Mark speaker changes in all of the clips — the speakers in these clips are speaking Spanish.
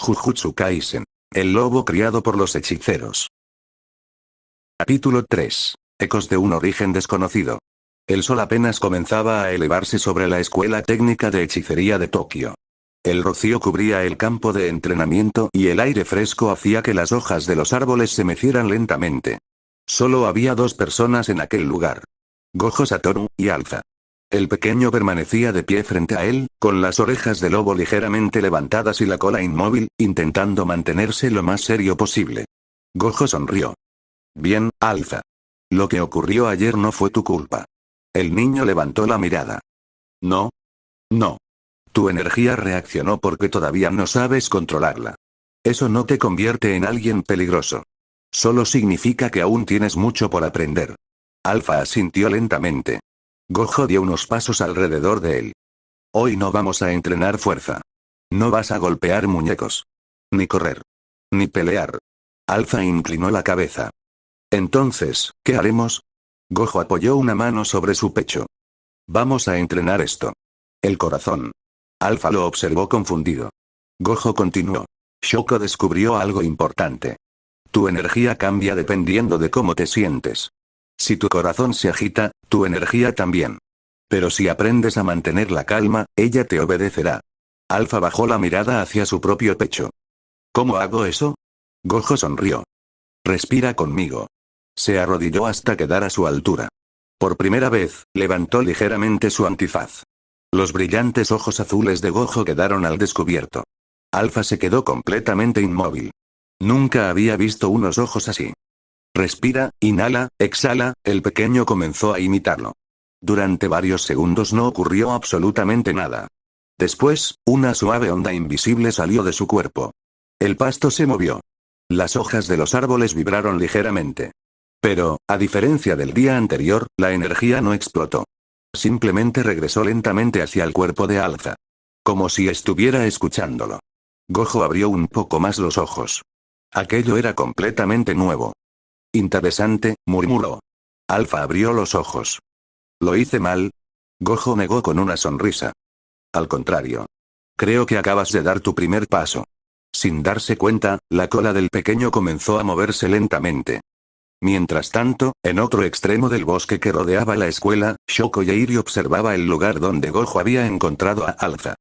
Speaker 1: Jujutsu Kaisen. El lobo criado por los hechiceros. Capítulo 3. Ecos de un origen desconocido. El sol apenas comenzaba a elevarse sobre la Escuela Técnica de Hechicería de Tokio. El rocío cubría el campo de entrenamiento y el aire fresco hacía que las hojas de los árboles se mecieran lentamente. Solo había dos personas en aquel lugar. Gojo Satoru y Alpha. El pequeño permanecía de pie frente a él, con las orejas de lobo ligeramente levantadas y la cola inmóvil, intentando mantenerse lo más serio posible. Gojo sonrió. Bien, Alpha. Lo que ocurrió ayer no fue tu culpa. El niño levantó la mirada. No. No. Tu energía reaccionó porque todavía no sabes controlarla. Eso no te convierte en alguien peligroso. Solo significa que aún tienes mucho por aprender. Alpha asintió lentamente. Gojo dio unos pasos alrededor de él. Hoy no vamos a entrenar fuerza. No vas a golpear muñecos. Ni correr. Ni pelear. Alpha inclinó la cabeza. Entonces, ¿qué haremos? Gojo apoyó una mano sobre su pecho. Vamos a entrenar esto. El corazón. Alpha lo observó confundido. Gojo continuó. Shoko descubrió algo importante. Tu energía cambia dependiendo de cómo te sientes. Si tu corazón se agita, tu energía también. Pero si aprendes a mantener la calma, ella te obedecerá. Alpha bajó la mirada hacia su propio pecho. ¿Cómo hago eso? Gojo sonrió. Respira conmigo. Se arrodilló hasta quedar a su altura. Por primera vez, levantó ligeramente su antifaz. Los brillantes ojos azules de Gojo quedaron al descubierto. Alpha se quedó completamente inmóvil. Nunca había visto unos ojos así. Respira, inhala, exhala, el pequeño comenzó a imitarlo. Durante varios segundos no ocurrió absolutamente nada. Después, una suave onda invisible salió de su cuerpo. El pasto se movió. Las hojas de los árboles vibraron ligeramente. Pero, a diferencia del día anterior, la energía no explotó. Simplemente regresó lentamente hacia el cuerpo de Alpha. Como si estuviera escuchándolo. Gojo abrió un poco más los ojos. Aquello era completamente nuevo. Interesante, murmuró. Alpha abrió los ojos. ¿Lo hice mal? Gojo negó con una sonrisa. Al contrario. Creo que acabas de dar tu primer paso. Sin darse cuenta, la cola del pequeño comenzó a moverse lentamente. Mientras tanto, en otro extremo del bosque que rodeaba la escuela, Shoko Yairi observaba el lugar donde Gojo había encontrado a Alpha.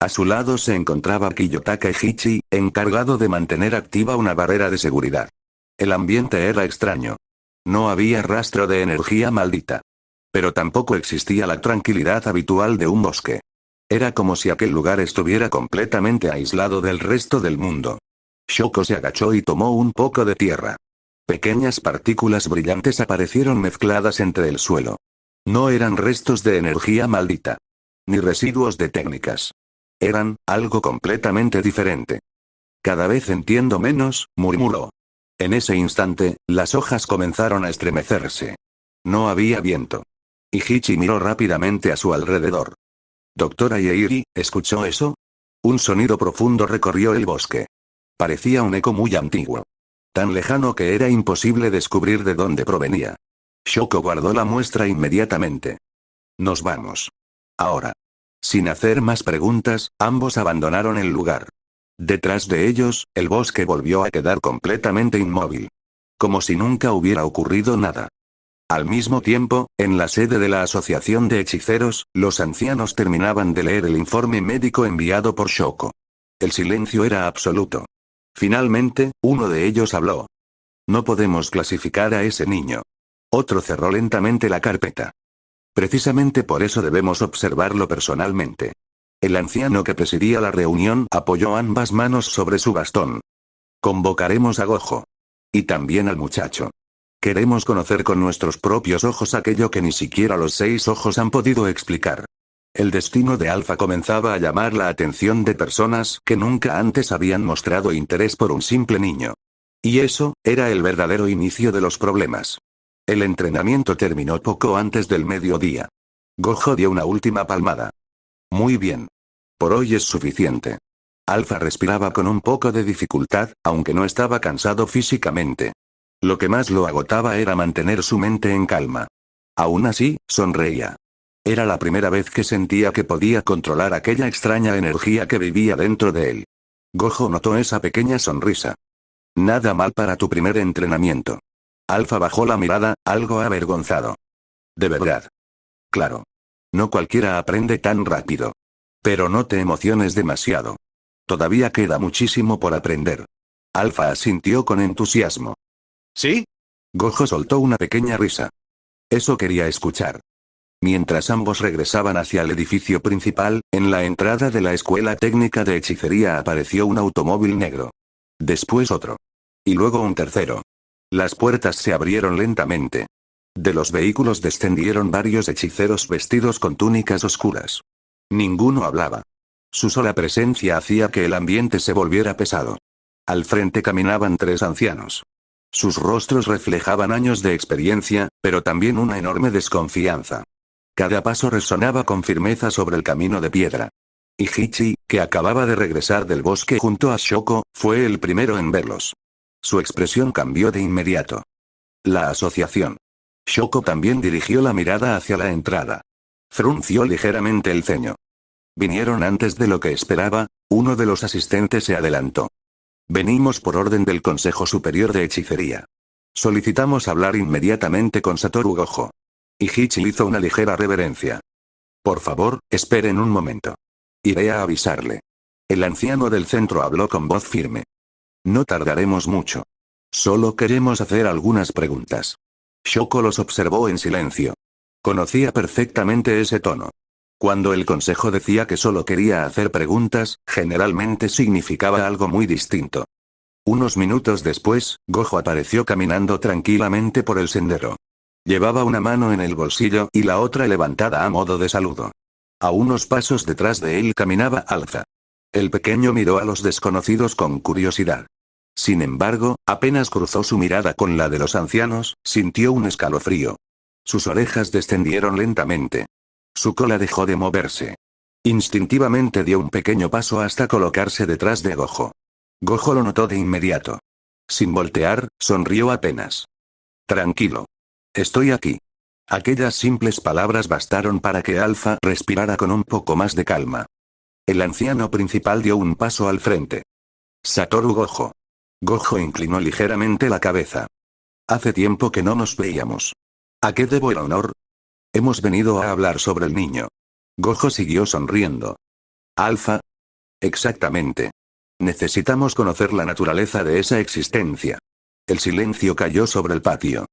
Speaker 1: A su lado se encontraba Kiyotaka Hichi, encargado de mantener activa una barrera de seguridad. El ambiente era extraño. No había rastro de energía maldita. Pero tampoco existía la tranquilidad habitual de un bosque. Era como si aquel lugar estuviera completamente aislado del resto del mundo. Shoko se agachó y tomó un poco de tierra. Pequeñas partículas brillantes aparecieron mezcladas entre el suelo. No eran restos de energía maldita. Ni residuos de técnicas. Eran algo completamente diferente. Cada vez entiendo menos, murmuró. En ese instante, las hojas comenzaron a estremecerse. No había viento. Y Hichi miró rápidamente a su alrededor. Doctora Yairi, ¿escuchó eso? Un sonido profundo recorrió el bosque. Parecía un eco muy antiguo. Tan lejano que era imposible descubrir de dónde provenía. Shoko guardó la muestra inmediatamente. Nos vamos. Ahora. Sin hacer más preguntas, ambos abandonaron el lugar. Detrás de ellos, el bosque volvió a quedar completamente inmóvil. Como si nunca hubiera ocurrido nada. Al mismo tiempo, en la sede de la Asociación de Hechiceros, los ancianos terminaban de leer el informe médico enviado por Shoko. El silencio era absoluto. Finalmente, uno de ellos habló. No podemos clasificar a ese niño. Otro cerró lentamente la carpeta. Precisamente por eso debemos observarlo personalmente. El anciano que presidía la reunión apoyó ambas manos sobre su bastón. Convocaremos a Gojo. Y también al muchacho. Queremos conocer con nuestros propios ojos aquello que ni siquiera los 6 ojos han podido explicar. El destino de Alpha comenzaba a llamar la atención de personas que nunca antes habían mostrado interés por un simple niño. Y eso, era el verdadero inicio de los problemas. El entrenamiento terminó poco antes del mediodía. Gojo dio una última palmada. Muy bien. Por hoy es suficiente. Alpha respiraba con un poco de dificultad, aunque no estaba cansado físicamente. Lo que más lo agotaba era mantener su mente en calma. Aún así, sonreía. Era la primera vez que sentía que podía controlar aquella extraña energía que vivía dentro de él. Gojo notó esa pequeña sonrisa. Nada mal para tu primer entrenamiento. Alpha bajó la mirada, algo avergonzado. De verdad. Claro. No cualquiera aprende tan rápido. Pero no te emociones demasiado. Todavía queda muchísimo por aprender. Alpha asintió con entusiasmo.
Speaker 2: ¿Sí?
Speaker 1: Gojo soltó una pequeña risa. Eso quería escuchar. Mientras ambos regresaban hacia el edificio principal, en la entrada de la escuela técnica de hechicería apareció un automóvil negro. Después otro. Y luego un tercero. Las puertas se abrieron lentamente. De los vehículos descendieron varios hechiceros vestidos con túnicas oscuras. Ninguno hablaba. Su sola presencia hacía que el ambiente se volviera pesado. Al frente caminaban 3 ancianos. Sus rostros reflejaban años de experiencia, pero también una enorme desconfianza. Cada paso resonaba con firmeza sobre el camino de piedra. Y Hichi, que acababa de regresar del bosque junto a Shoko, fue el primero en verlos. Su expresión cambió de inmediato. La asociación. Shoko también dirigió la mirada hacia la entrada. Frunció ligeramente el ceño. Vinieron antes de lo que esperaba, uno de los asistentes se adelantó. Venimos por orden del Consejo Superior de Hechicería. Solicitamos hablar inmediatamente con Satoru Gojo. Y Hichi hizo una ligera reverencia. Por favor, esperen un momento. Iré a avisarle. El anciano del centro habló con voz firme. No tardaremos mucho. Solo queremos hacer algunas preguntas. Shoko los observó en silencio. Conocía perfectamente ese tono. Cuando el consejo decía que solo quería hacer preguntas, generalmente significaba algo muy distinto. Unos minutos después, Gojo apareció caminando tranquilamente por el sendero. Llevaba una mano en el bolsillo y la otra levantada a modo de saludo. A unos pasos detrás de él caminaba Alza. El pequeño miró a los desconocidos con curiosidad. Sin embargo, apenas cruzó su mirada con la de los ancianos, sintió un escalofrío. Sus orejas descendieron lentamente. Su cola dejó de moverse. Instintivamente dio un pequeño paso hasta colocarse detrás de Gojo. Gojo lo notó de inmediato. Sin voltear, sonrió apenas. Tranquilo. Estoy aquí. Aquellas simples palabras bastaron para que Alpha respirara con un poco más de calma. El anciano principal dio un paso al frente. Satoru Gojo. Gojo inclinó ligeramente la cabeza. Hace tiempo que no nos veíamos. ¿A qué debo el honor? Hemos venido a hablar sobre el niño. Gojo siguió sonriendo. Alpha. Exactamente. Necesitamos conocer la naturaleza de esa existencia. El silencio cayó sobre el patio.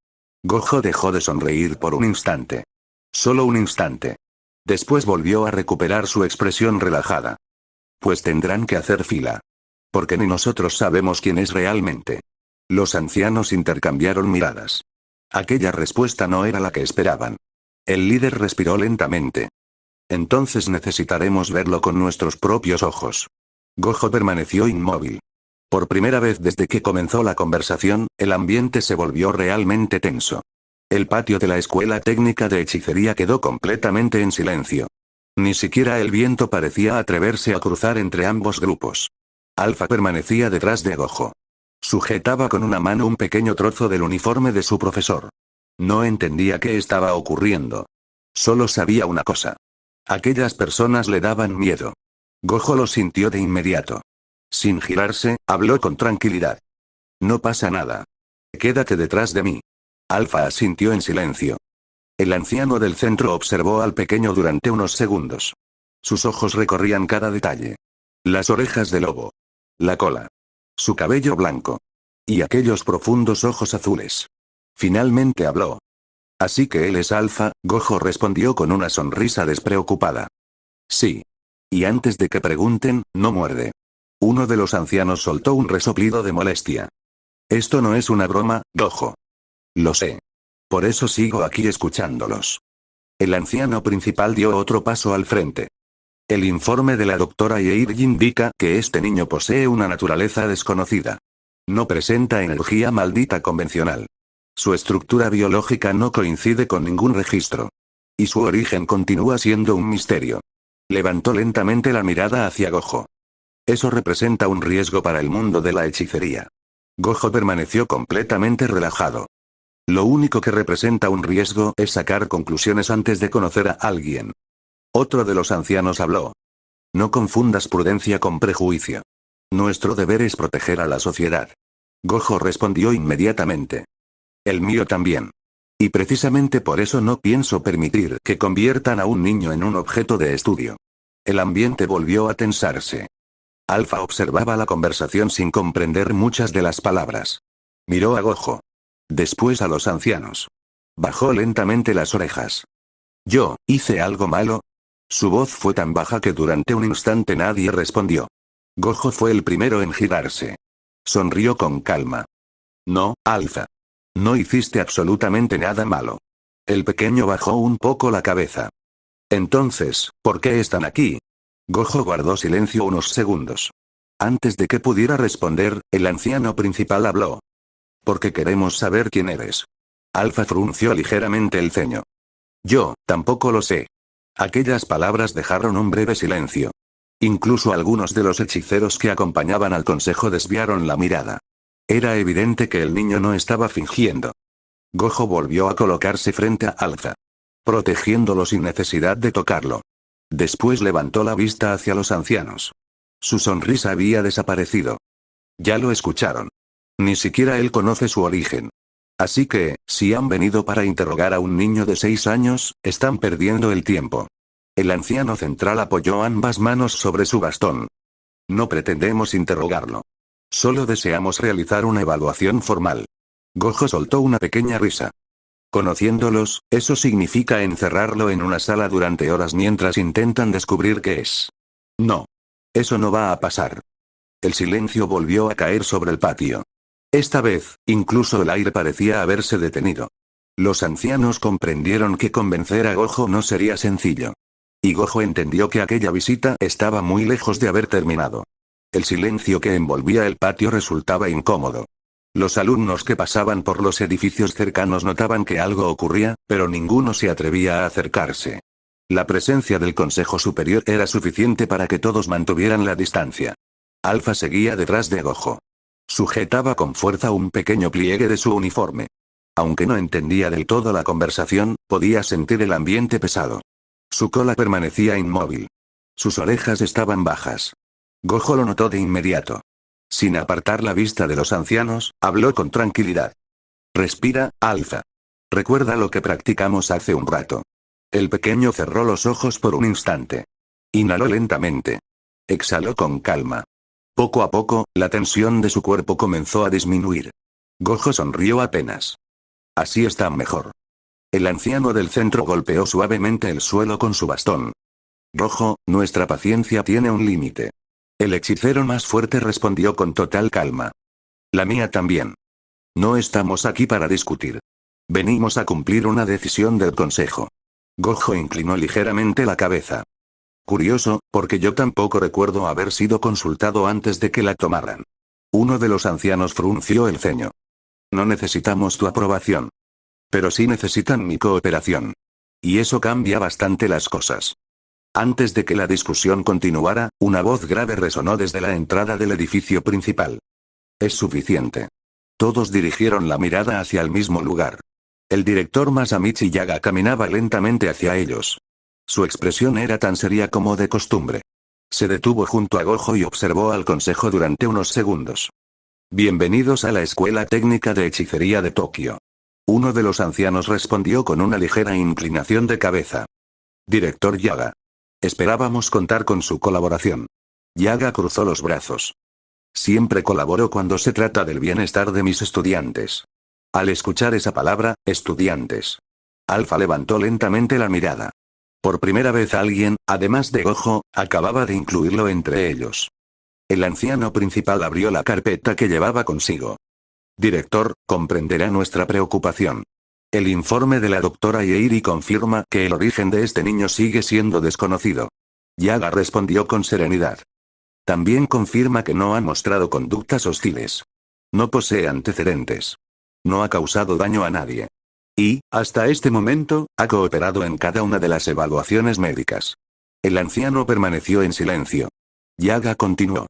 Speaker 1: Gojo dejó de sonreír por un instante. Solo un instante. Después volvió a recuperar su expresión relajada. Pues tendrán que hacer fila. Porque ni nosotros sabemos quién es realmente. Los ancianos intercambiaron miradas. Aquella respuesta no era la que esperaban. El líder respiró lentamente. Entonces necesitaremos verlo con nuestros propios ojos. Gojo permaneció inmóvil. Por primera vez desde que comenzó la conversación, el ambiente se volvió realmente tenso. El patio de la escuela técnica de hechicería quedó completamente en silencio. Ni siquiera el viento parecía atreverse a cruzar entre ambos grupos. Alpha permanecía detrás de Gojo. Sujetaba con una mano un pequeño trozo del uniforme de su profesor. No entendía qué estaba ocurriendo. Solo sabía una cosa. Aquellas personas le daban miedo. Gojo lo sintió de inmediato. Sin girarse, habló con tranquilidad. No pasa nada. Quédate detrás de mí. Alpha asintió en silencio. El anciano del centro observó al pequeño durante unos segundos. Sus ojos recorrían cada detalle. Las orejas de lobo. La cola. Su cabello blanco. Y aquellos profundos ojos azules. Finalmente habló. Así que él es Alpha, Gojo respondió con una sonrisa despreocupada. Sí. Y antes de que pregunten, no muerde. Uno de los ancianos soltó un resoplido de molestia. Esto no es una broma, Gojo. Lo sé. Por eso sigo aquí escuchándolos. El anciano principal dio otro paso al frente. El informe de la doctora Yeir indica que este niño posee una naturaleza desconocida. No presenta energía maldita convencional. Su estructura biológica no coincide con ningún registro. Y su origen continúa siendo un misterio. Levantó lentamente la mirada hacia Gojo. Eso representa un riesgo para el mundo de la hechicería. Gojo permaneció completamente relajado. Lo único que representa un riesgo es sacar conclusiones antes de conocer a alguien. Otro de los ancianos habló. No confundas prudencia con prejuicio. Nuestro deber es proteger a la sociedad. Gojo respondió inmediatamente. El mío también. Y precisamente por eso no pienso permitir que conviertan a un niño en un objeto de estudio. El ambiente volvió a tensarse. Alpha observaba la conversación sin comprender muchas de las palabras. Miró a Gojo. Después a los ancianos. Bajó lentamente las orejas. ¿Yo, hice algo malo? Su voz fue tan baja que durante un instante nadie respondió. Gojo fue el primero en girarse. Sonrió con calma. No, Alpha. No hiciste absolutamente nada malo. El pequeño bajó un poco la cabeza. Entonces, ¿por qué están aquí? Gojo guardó silencio unos segundos. Antes de que pudiera responder, el anciano principal habló. Porque queremos saber quién eres. Alpha frunció ligeramente el ceño. Yo, tampoco lo sé. Aquellas palabras dejaron un breve silencio. Incluso algunos de los hechiceros que acompañaban al consejo desviaron la mirada. Era evidente que el niño no estaba fingiendo. Gojo volvió a colocarse frente a Alpha. Protegiéndolo sin necesidad de tocarlo. Después levantó la vista hacia los ancianos. Su sonrisa había desaparecido. Ya lo escucharon. Ni siquiera él conoce su origen. Así que, si han venido para interrogar a un niño de 6 años, están perdiendo el tiempo. El anciano central apoyó ambas manos sobre su bastón. No pretendemos interrogarlo. Solo deseamos realizar una evaluación formal. Gojo soltó una pequeña risa. Conociéndolos, eso significa encerrarlo en una sala durante horas mientras intentan descubrir qué es. No. Eso no va a pasar. El silencio volvió a caer sobre el patio. Esta vez, incluso el aire parecía haberse detenido. Los ancianos comprendieron que convencer a Gojo no sería sencillo. Y Gojo entendió que aquella visita estaba muy lejos de haber terminado. El silencio que envolvía el patio resultaba incómodo. Los alumnos que pasaban por los edificios cercanos notaban que algo ocurría, pero ninguno se atrevía a acercarse. La presencia del Consejo Superior era suficiente para que todos mantuvieran la distancia. Alpha seguía detrás de Gojo. Sujetaba con fuerza un pequeño pliegue de su uniforme. Aunque no entendía del todo la conversación, podía sentir el ambiente pesado. Su cola permanecía inmóvil. Sus orejas estaban bajas. Gojo lo notó de inmediato. Sin apartar la vista de los ancianos, habló con tranquilidad. Respira, Alpha. Recuerda lo que practicamos hace un rato. El pequeño cerró los ojos por un instante. Inhaló lentamente. Exhaló con calma. Poco a poco, la tensión de su cuerpo comenzó a disminuir. Gojo sonrió apenas. Así está mejor. El anciano del centro golpeó suavemente el suelo con su bastón. Rojo, nuestra paciencia tiene un límite. El hechicero más fuerte respondió con total calma. La mía también. No estamos aquí para discutir. Venimos a cumplir una decisión del consejo. Gojo inclinó ligeramente la cabeza. Curioso, porque yo tampoco recuerdo haber sido consultado antes de que la tomaran. Uno de los ancianos frunció el ceño. No necesitamos tu aprobación. Pero sí necesitan mi cooperación. Y eso cambia bastante las cosas. Antes de que la discusión continuara, una voz grave resonó desde la entrada del edificio principal. Es suficiente. Todos dirigieron la mirada hacia el mismo lugar. El director Masamichi Yaga caminaba lentamente hacia ellos. Su expresión era tan seria como de costumbre. Se detuvo junto a Gojo y observó al consejo durante unos segundos. Bienvenidos a la Escuela Técnica de Hechicería de Tokio. Uno de los ancianos respondió con una ligera inclinación de cabeza. Director Yaga. Esperábamos contar con su colaboración. Yaga cruzó los brazos. Siempre colaboro cuando se trata del bienestar de mis estudiantes. Al escuchar esa palabra, estudiantes. Alpha levantó lentamente la mirada. Por primera vez alguien, además de Gojo, acababa de incluirlo entre ellos. El anciano principal abrió la carpeta que llevaba consigo. Director, comprenderá nuestra preocupación. El informe de la doctora Yeiri confirma que el origen de este niño sigue siendo desconocido. Yaga respondió con serenidad. También confirma que no ha mostrado conductas hostiles. No posee antecedentes. No ha causado daño a nadie. Y, hasta este momento, ha cooperado en cada una de las evaluaciones médicas. El anciano permaneció en silencio. Yaga continuó.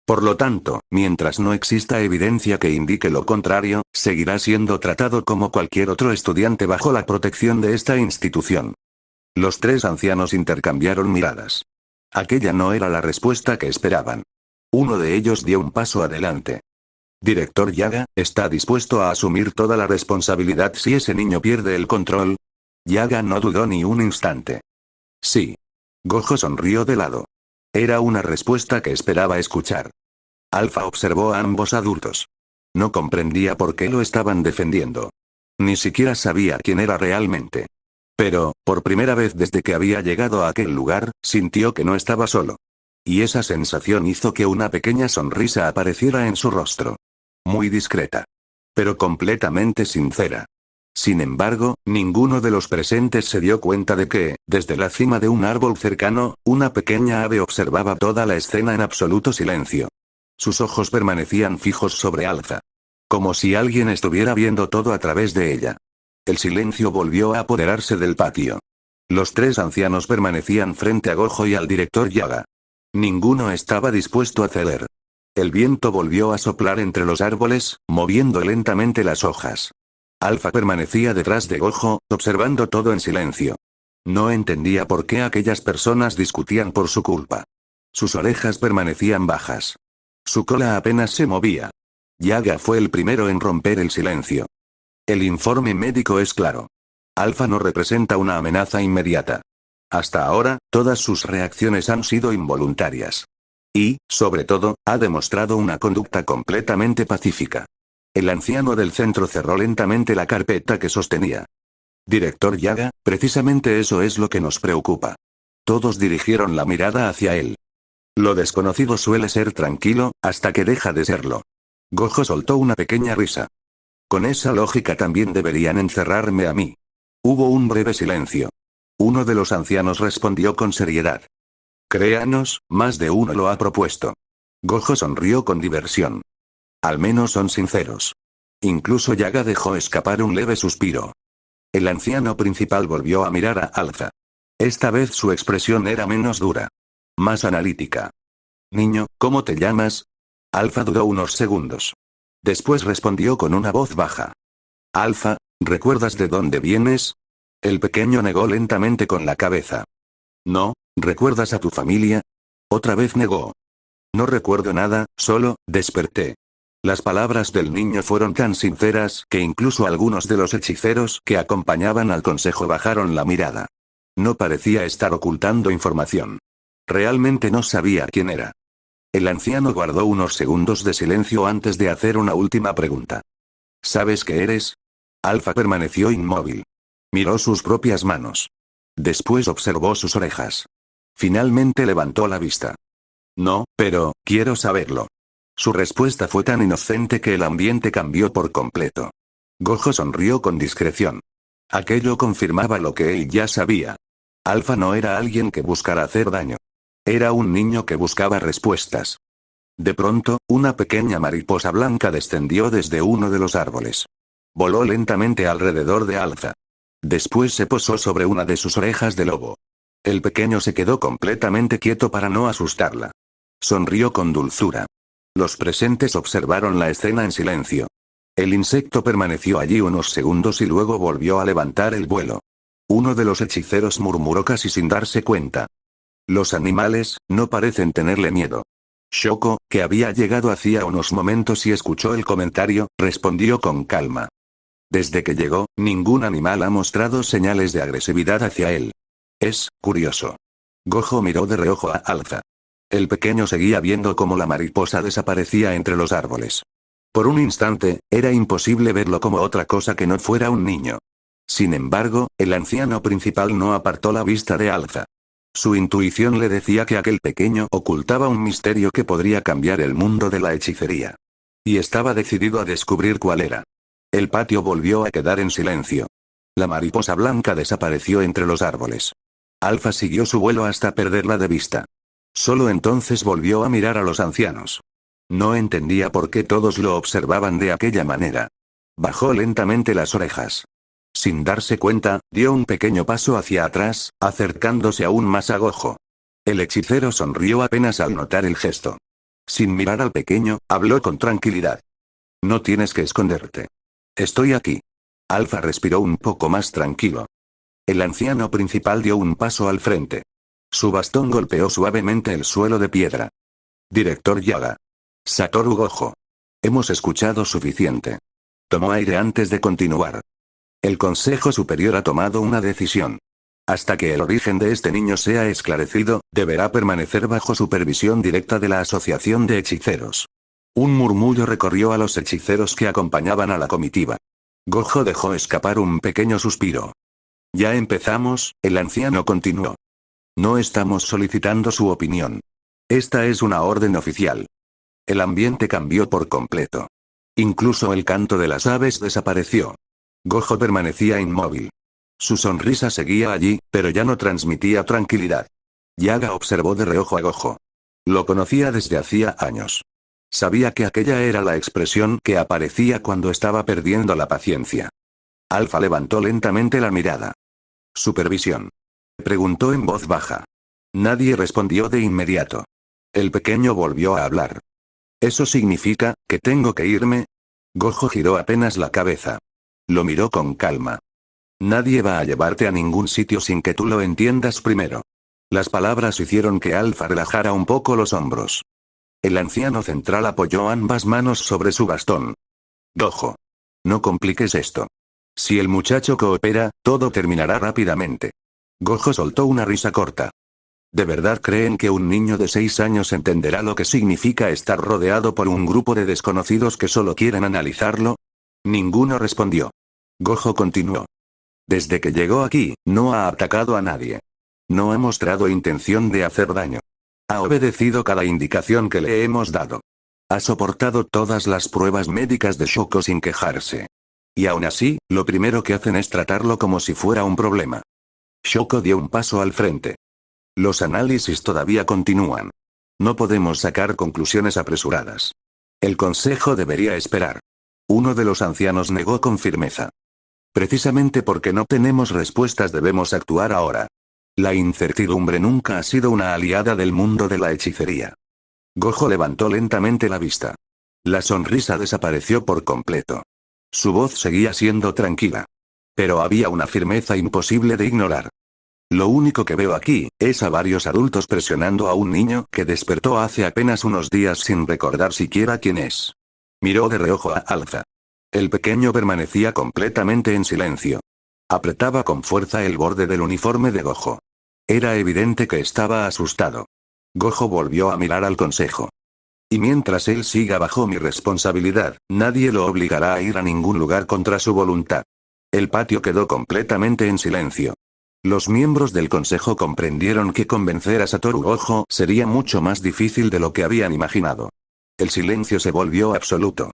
Speaker 1: Por lo tanto, mientras no exista evidencia que indique lo contrario, seguirá siendo tratado como cualquier otro estudiante bajo la protección de esta institución. Los tres ancianos intercambiaron miradas. Aquella no era la respuesta que esperaban. Uno de ellos dio un paso adelante. Director Yaga, ¿está dispuesto a asumir toda la responsabilidad si ese niño pierde el control? Yaga no dudó ni un instante. Sí. Gojo sonrió de lado. Era una respuesta que esperaba escuchar. Alpha observó a ambos adultos. No comprendía por qué lo estaban defendiendo. Ni siquiera sabía quién era realmente. Pero, por primera vez desde que había llegado a aquel lugar, sintió que no estaba solo. Y esa sensación hizo que una pequeña sonrisa apareciera en su rostro. Muy discreta. Pero completamente sincera. Sin embargo, ninguno de los presentes se dio cuenta de que, desde la cima de un árbol cercano, una pequeña ave observaba toda la escena en absoluto silencio. Sus ojos permanecían fijos sobre Alza. Como si alguien estuviera viendo todo a través de ella. El silencio volvió a apoderarse del patio. Los tres ancianos permanecían frente a Gojo y al director Yaga. Ninguno estaba dispuesto a ceder. El viento volvió a soplar entre los árboles, moviendo lentamente las hojas. Alpha permanecía detrás de Gojo, observando todo en silencio. No entendía por qué aquellas personas discutían por su culpa. Sus orejas permanecían bajas. Su cola apenas se movía. Yaga fue el primero en romper el silencio. El informe médico es claro. Alpha no representa una amenaza inmediata. Hasta ahora, todas sus reacciones han sido involuntarias. Y, sobre todo, ha demostrado una conducta completamente pacífica. El anciano del centro cerró lentamente la carpeta que sostenía. Director Yaga, precisamente eso es lo que nos preocupa. Todos dirigieron la mirada hacia él. Lo desconocido suele ser tranquilo, hasta que deja de serlo. Gojo soltó una pequeña risa. Con esa lógica también deberían encerrarme a mí. Hubo un breve silencio. Uno de los ancianos respondió con seriedad. Créanos, más de uno lo ha propuesto. Gojo sonrió con diversión. Al menos son sinceros. Incluso Yaga dejó escapar un leve suspiro. El anciano principal volvió a mirar a Alza. Esta vez su expresión era menos dura. Más analítica. Niño, ¿cómo te llamas? Alfa dudó unos segundos. Después respondió con una voz baja. Alfa, ¿recuerdas de dónde vienes? El pequeño negó lentamente con la cabeza. No, ¿recuerdas a tu familia? Otra vez negó. No recuerdo nada, solo, desperté. Las palabras del niño fueron tan sinceras que incluso algunos de los hechiceros que acompañaban al consejo bajaron la mirada. No parecía estar ocultando información. Realmente no sabía quién era. El anciano guardó unos segundos de silencio antes de hacer una última pregunta. ¿Sabes qué eres? Alfa permaneció inmóvil. Miró sus propias manos. Después observó sus orejas. Finalmente levantó la vista. No, pero, quiero saberlo. Su respuesta fue tan inocente que el ambiente cambió por completo. Gojo sonrió con discreción. Aquello confirmaba lo que él ya sabía. Alfa no era alguien que buscara hacer daño. Era un niño que buscaba respuestas. De pronto, una pequeña mariposa blanca descendió desde uno de los árboles. Voló lentamente alrededor de Alza. Después se posó sobre una de sus orejas de lobo. El pequeño se quedó completamente quieto para no asustarla. Sonrió con dulzura. Los presentes observaron la escena en silencio. El insecto permaneció allí unos segundos y luego volvió a levantar el vuelo. Uno de los hechiceros murmuró casi sin darse cuenta. Los animales, no parecen tenerle miedo. Shoko, que había llegado hacía unos momentos y escuchó el comentario, respondió con calma. Desde que llegó, ningún animal ha mostrado señales de agresividad hacia él. Es curioso. Gojo miró de reojo a Alza. El pequeño seguía viendo cómo la mariposa desaparecía entre los árboles. Por un instante, era imposible verlo como otra cosa que no fuera un niño. Sin embargo, el anciano principal no apartó la vista de Alza. Su intuición le decía que aquel pequeño ocultaba un misterio que podría cambiar el mundo de la hechicería. Y estaba decidido a descubrir cuál era. El patio volvió a quedar en silencio. La mariposa blanca desapareció entre los árboles. Alfa siguió su vuelo hasta perderla de vista. Solo entonces volvió a mirar a los ancianos. No entendía por qué todos lo observaban de aquella manera. Bajó lentamente las orejas. Sin darse cuenta, dio un pequeño paso hacia atrás, acercándose aún más a Gojo. El hechicero sonrió apenas al notar el gesto. Sin mirar al pequeño, habló con tranquilidad. No tienes que esconderte. Estoy aquí. Alfa respiró un poco más tranquilo. El anciano principal dio un paso al frente. Su bastón golpeó suavemente el suelo de piedra. Director Yaga. Satoru Gojo. Hemos escuchado suficiente. Tomó aire antes de continuar. El Consejo Superior ha tomado una decisión. Hasta que el origen de este niño sea esclarecido, deberá permanecer bajo supervisión directa de la Asociación de Hechiceros. Un murmullo recorrió a los hechiceros que acompañaban a la comitiva. Gojo dejó escapar un pequeño suspiro. Ya empezamos, el anciano continuó. No estamos solicitando su opinión. Esta es una orden oficial. El ambiente cambió por completo. Incluso el canto de las aves desapareció. Gojo permanecía inmóvil. Su sonrisa seguía allí, pero ya no transmitía tranquilidad. Yaga observó de reojo a Gojo. Lo conocía desde hacía años. Sabía que aquella era la expresión que aparecía cuando estaba perdiendo la paciencia. Alpha levantó lentamente la mirada. ¿Supervisión? Preguntó en voz baja. Nadie respondió de inmediato. El pequeño volvió a hablar. ¿Eso significa que tengo que irme? Gojo giró apenas la cabeza. Lo miró con calma. Nadie va a llevarte a ningún sitio sin que tú lo entiendas primero. Las palabras hicieron que Alpha relajara un poco los hombros. El anciano central apoyó ambas manos sobre su bastón. Gojo. No compliques esto. Si el muchacho coopera, todo terminará rápidamente. Gojo soltó una risa corta. ¿De verdad creen que un niño de 6 años entenderá lo que significa estar rodeado por un grupo de desconocidos que solo quieren analizarlo? Ninguno respondió. Gojo continuó. Desde que llegó aquí, no ha atacado a nadie. No ha mostrado intención de hacer daño. Ha obedecido cada indicación que le hemos dado. Ha soportado todas las pruebas médicas de Shoko sin quejarse. Y aún así, lo primero que hacen es tratarlo como si fuera un problema. Shoko dio un paso al frente. Los análisis todavía continúan. No podemos sacar conclusiones apresuradas. El consejo debería esperar. Uno de los ancianos negó con firmeza. Precisamente porque no tenemos respuestas debemos actuar ahora. La incertidumbre nunca ha sido una aliada del mundo de la hechicería. Gojo levantó lentamente la vista. La sonrisa desapareció por completo. Su voz seguía siendo tranquila. Pero había una firmeza imposible de ignorar. Lo único que veo aquí, es a varios adultos presionando a un niño que despertó hace apenas unos días sin recordar siquiera quién es. Miró de reojo a Alpha. El pequeño permanecía completamente en silencio. Apretaba con fuerza el borde del uniforme de Gojo. Era evidente que estaba asustado. Gojo volvió a mirar al consejo. Y mientras él siga bajo mi responsabilidad, nadie lo obligará a ir a ningún lugar contra su voluntad. El patio quedó completamente en silencio. Los miembros del consejo comprendieron que convencer a Satoru Gojo sería mucho más difícil de lo que habían imaginado. El silencio se volvió absoluto.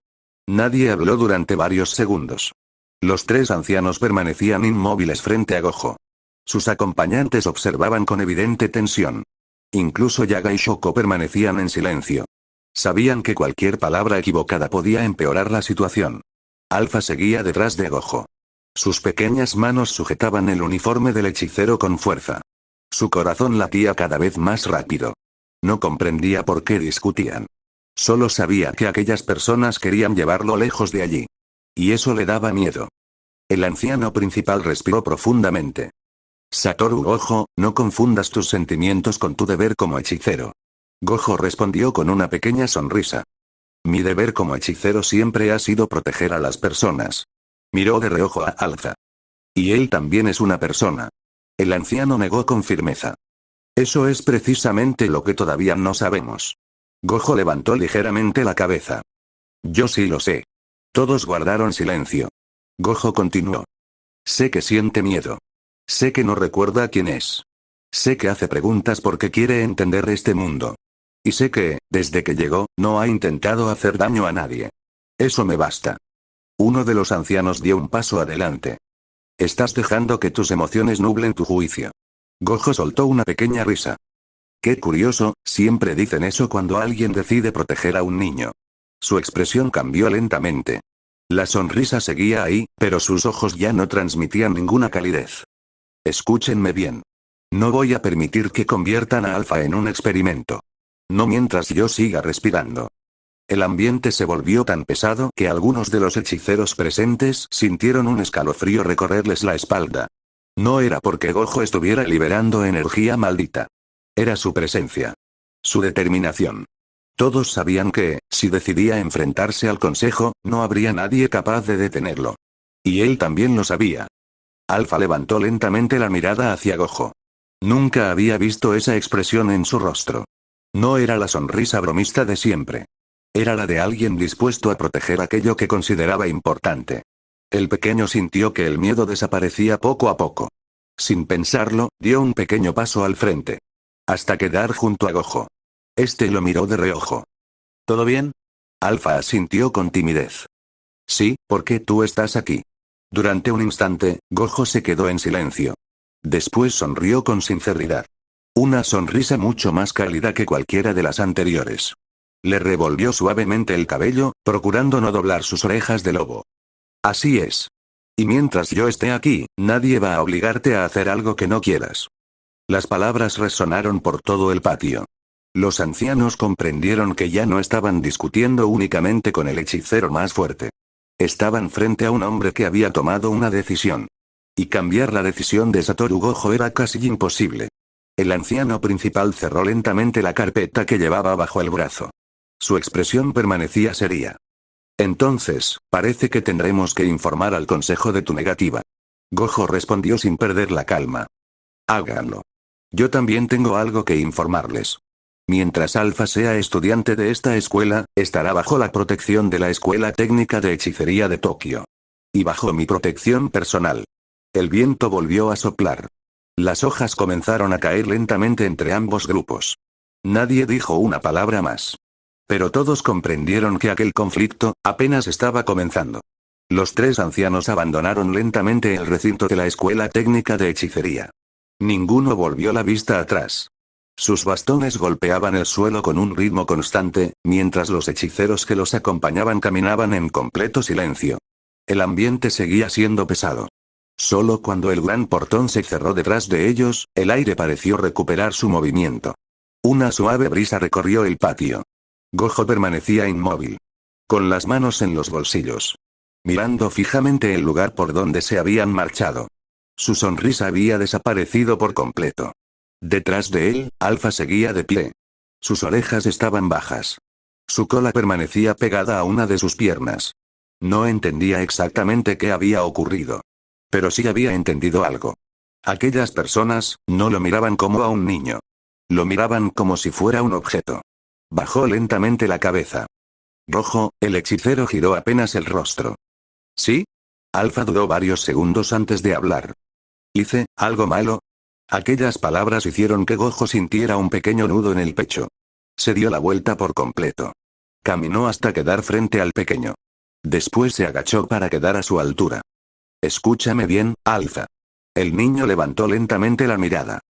Speaker 1: Nadie habló durante varios segundos. Los 3 ancianos permanecían inmóviles frente a Gojo. Sus acompañantes observaban con evidente tensión. Incluso Yaga y Shoko permanecían en silencio. Sabían que cualquier palabra equivocada podía empeorar la situación. Alpha seguía detrás de Gojo. Sus pequeñas manos sujetaban el uniforme del hechicero con fuerza. Su corazón latía cada vez más rápido. No comprendía por qué discutían. Solo sabía que aquellas personas querían llevarlo lejos de allí. Y eso le daba miedo. El anciano principal respiró profundamente. Satoru Gojo, no confundas tus sentimientos con tu deber como hechicero. Gojo respondió con una pequeña sonrisa. Mi deber como hechicero siempre ha sido proteger a las personas. Miró de reojo a Alpha. Y él también es una persona. El anciano negó con firmeza. Eso es precisamente lo que todavía no sabemos. Gojo levantó ligeramente la cabeza. Yo sí lo sé. Todos guardaron silencio. Gojo continuó. Sé que siente miedo. Sé que no recuerda quién es. Sé que hace preguntas porque quiere entender este mundo. Y sé que, desde que llegó, no ha intentado hacer daño a nadie. Eso me basta. Uno de los ancianos dio un paso adelante. Estás dejando que tus emociones nublen tu juicio. Gojo soltó una pequeña risa. Qué curioso, siempre dicen eso cuando alguien decide proteger a un niño. Su expresión cambió lentamente. La sonrisa seguía ahí, pero sus ojos ya no transmitían ninguna calidez. Escúchenme bien. No voy a permitir que conviertan a Alpha en un experimento. No mientras yo siga respirando. El ambiente se volvió tan pesado que algunos de los hechiceros presentes sintieron un escalofrío recorrerles la espalda. No era porque Gojo estuviera liberando energía maldita. Era su presencia. Su determinación. Todos sabían que, si decidía enfrentarse al consejo, no habría nadie capaz de detenerlo. Y él también lo sabía. Alpha levantó lentamente la mirada hacia Gojo. Nunca había visto esa expresión en su rostro. No era la sonrisa bromista de siempre. Era la de alguien dispuesto a proteger aquello que consideraba importante. El pequeño sintió que el miedo desaparecía poco a poco. Sin pensarlo, dio un pequeño paso al frente. Hasta quedar junto a Gojo. Este lo miró de reojo.
Speaker 2: ¿Todo bien?
Speaker 1: Alpha asintió con timidez. Sí, ¿por qué tú estás aquí? Durante un instante, Gojo se quedó en silencio. Después sonrió con sinceridad. Una sonrisa mucho más cálida que cualquiera de las anteriores. Le revolvió suavemente el cabello, procurando no doblar sus orejas de lobo. Así es. Y mientras yo esté aquí, nadie va a obligarte a hacer algo que no quieras. Las palabras resonaron por todo el patio. Los ancianos comprendieron que ya no estaban discutiendo únicamente con el hechicero más fuerte. Estaban frente a un hombre que había tomado una decisión. Y cambiar la decisión de Satoru Gojo era casi imposible. El anciano principal cerró lentamente la carpeta que llevaba bajo el brazo. Su expresión permanecía seria. Entonces, parece que tendremos que informar al consejo de tu negativa. Gojo respondió sin perder la calma. Háganlo. Yo también tengo algo que informarles. Mientras Alpha sea estudiante de esta escuela, estará bajo la protección de la Escuela Técnica de Hechicería de Tokio. Y bajo mi protección personal. El viento volvió a soplar. Las hojas comenzaron a caer lentamente entre ambos grupos. Nadie dijo una palabra más. Pero todos comprendieron que aquel conflicto apenas estaba comenzando. Los tres ancianos abandonaron lentamente el recinto de la Escuela Técnica de Hechicería. Ninguno volvió la vista atrás. Sus bastones golpeaban el suelo con un ritmo constante, mientras los hechiceros que los acompañaban caminaban en completo silencio. El ambiente seguía siendo pesado. Solo cuando el gran portón se cerró detrás de ellos, el aire pareció recuperar su movimiento. Una suave brisa recorrió el patio. Gojo permanecía inmóvil. Con las manos en los bolsillos. Mirando fijamente el lugar por donde se habían marchado. Su sonrisa había desaparecido por completo. Detrás de él, Alpha seguía de pie. Sus orejas estaban bajas. Su cola permanecía pegada a una de sus piernas. No entendía exactamente qué había ocurrido. Pero sí había entendido algo. Aquellas personas, no lo miraban como a un niño. Lo miraban como si fuera un objeto. Bajó lentamente la cabeza. Rojo, el hechicero giró apenas el rostro. ¿Sí? Alpha dudó varios segundos antes de hablar. ¿Hice algo malo? Aquellas palabras hicieron que Gojo sintiera un pequeño nudo en el pecho. Se dio la vuelta por completo. Caminó hasta quedar frente al pequeño. Después se agachó para quedar a su altura. Escúchame bien, Alpha. El niño levantó lentamente la mirada.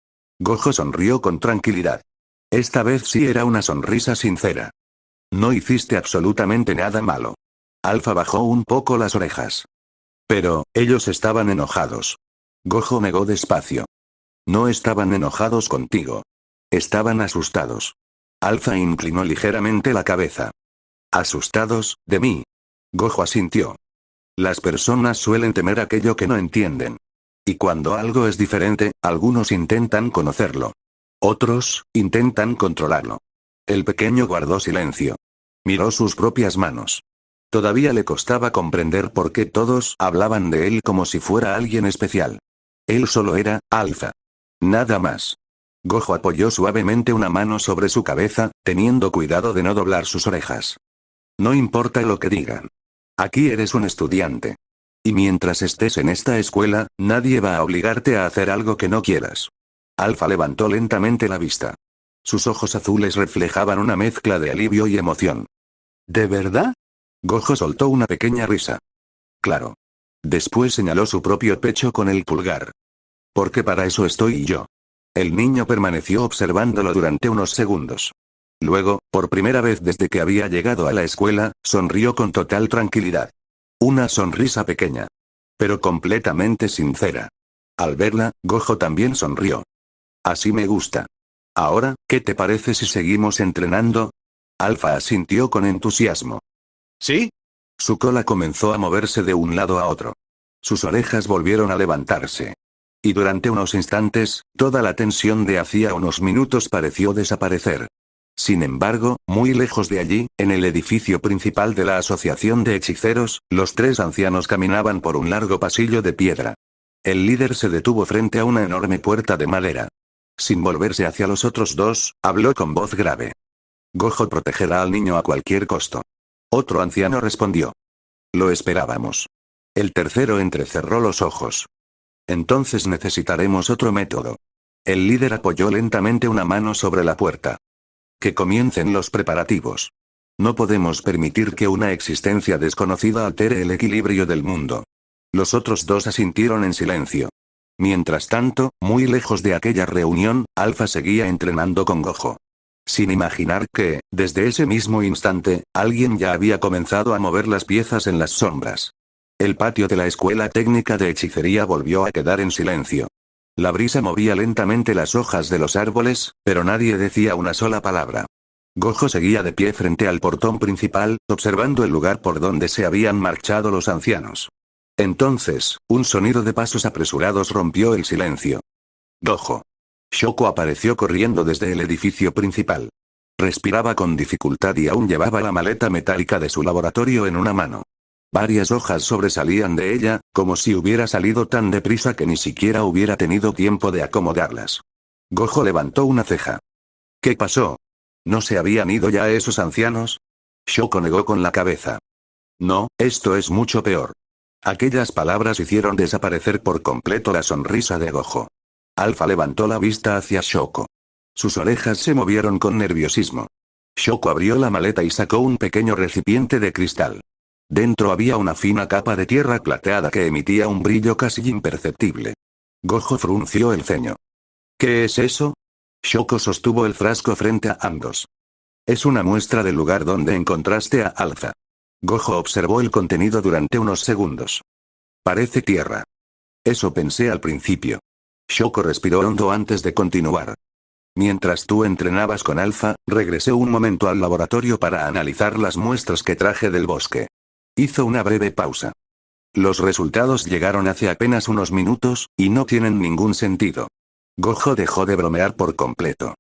Speaker 1: Gojo sonrió con tranquilidad. Esta vez sí era una sonrisa sincera. No hiciste absolutamente nada malo. Alpha bajó un poco las orejas. Pero, ellos estaban enojados. Gojo negó despacio. No estaban enojados contigo. Estaban asustados. Alpha inclinó ligeramente la cabeza. ¿Asustados, de mí? Gojo asintió. Las personas suelen temer aquello que no entienden. Y cuando algo es diferente, algunos intentan conocerlo. Otros, intentan controlarlo. El pequeño guardó silencio. Miró sus propias manos. Todavía le costaba comprender por qué todos hablaban de él como si fuera alguien especial. Él solo era Alpha. Nada más. Gojo apoyó suavemente una mano sobre su cabeza, teniendo cuidado de no doblar sus orejas. No importa lo que digan. Aquí eres un estudiante. Y mientras estés en esta escuela, nadie va a obligarte a hacer algo que no quieras. Alpha levantó lentamente la vista. Sus ojos azules reflejaban una mezcla de alivio y emoción. ¿De verdad? Gojo soltó una pequeña risa. Claro. Después señaló su propio pecho con el pulgar. Porque para eso estoy yo. El niño permaneció observándolo durante unos segundos. Luego, por primera vez desde que había llegado a la escuela, sonrió con total tranquilidad. Una sonrisa pequeña. Pero completamente sincera. Al verla, Gojo también sonrió. Así me gusta. Ahora, ¿qué te parece si seguimos entrenando? Alpha asintió con entusiasmo.
Speaker 2: ¿Sí?
Speaker 1: Su cola comenzó a moverse de un lado a otro. Sus orejas volvieron a levantarse. Y durante unos instantes, toda la tensión de hacía unos minutos pareció desaparecer. Sin embargo, muy lejos de allí, en el edificio principal de la Asociación de Hechiceros, los tres ancianos caminaban por un largo pasillo de piedra. El líder se detuvo frente a una enorme puerta de madera. Sin volverse hacia los otros dos, habló con voz grave. Gojo protegerá al niño a cualquier costo. Otro anciano respondió. Lo esperábamos. El tercero entrecerró los ojos. Entonces necesitaremos otro método. El líder apoyó lentamente una mano sobre la puerta. Que comiencen los preparativos. No podemos permitir que una existencia desconocida altere el equilibrio del mundo. Los otros dos asintieron en silencio. Mientras tanto, muy lejos de aquella reunión, Alpha seguía entrenando con Gojo. Sin imaginar que, desde ese mismo instante, alguien ya había comenzado a mover las piezas en las sombras. El patio de la escuela técnica de hechicería volvió a quedar en silencio. La brisa movía lentamente las hojas de los árboles, pero nadie decía una sola palabra. Gojo seguía de pie frente al portón principal, observando el lugar por donde se habían marchado los ancianos. Entonces, un sonido de pasos apresurados rompió el silencio. Gojo. Shoko apareció corriendo desde el edificio principal. Respiraba con dificultad y aún llevaba la maleta metálica de su laboratorio en una mano. Varias hojas sobresalían de ella, como si hubiera salido tan deprisa que ni siquiera hubiera tenido tiempo de acomodarlas. Gojo levantó una ceja. ¿Qué pasó? ¿No se habían ido ya esos ancianos? Shoko negó con la cabeza. No, esto es mucho peor. Aquellas palabras hicieron desaparecer por completo la sonrisa de Gojo. Alpha levantó la vista hacia Shoko. Sus orejas se movieron con nerviosismo. Shoko abrió la maleta y sacó un pequeño recipiente de cristal. Dentro había una fina capa de tierra plateada que emitía un brillo casi imperceptible. Gojo frunció el ceño. ¿Qué es eso? Shoko sostuvo el frasco frente a ambos. Es una muestra del lugar donde encontraste a Alpha. Gojo observó el contenido durante unos segundos. Parece tierra. Eso pensé al principio. Shoko respiró hondo antes de continuar. Mientras tú entrenabas con Alpha, regresé un momento al laboratorio para analizar las muestras que traje del bosque. Hizo una breve pausa. Los resultados llegaron hace apenas unos minutos, y no tienen ningún sentido. Gojo dejó de bromear por completo.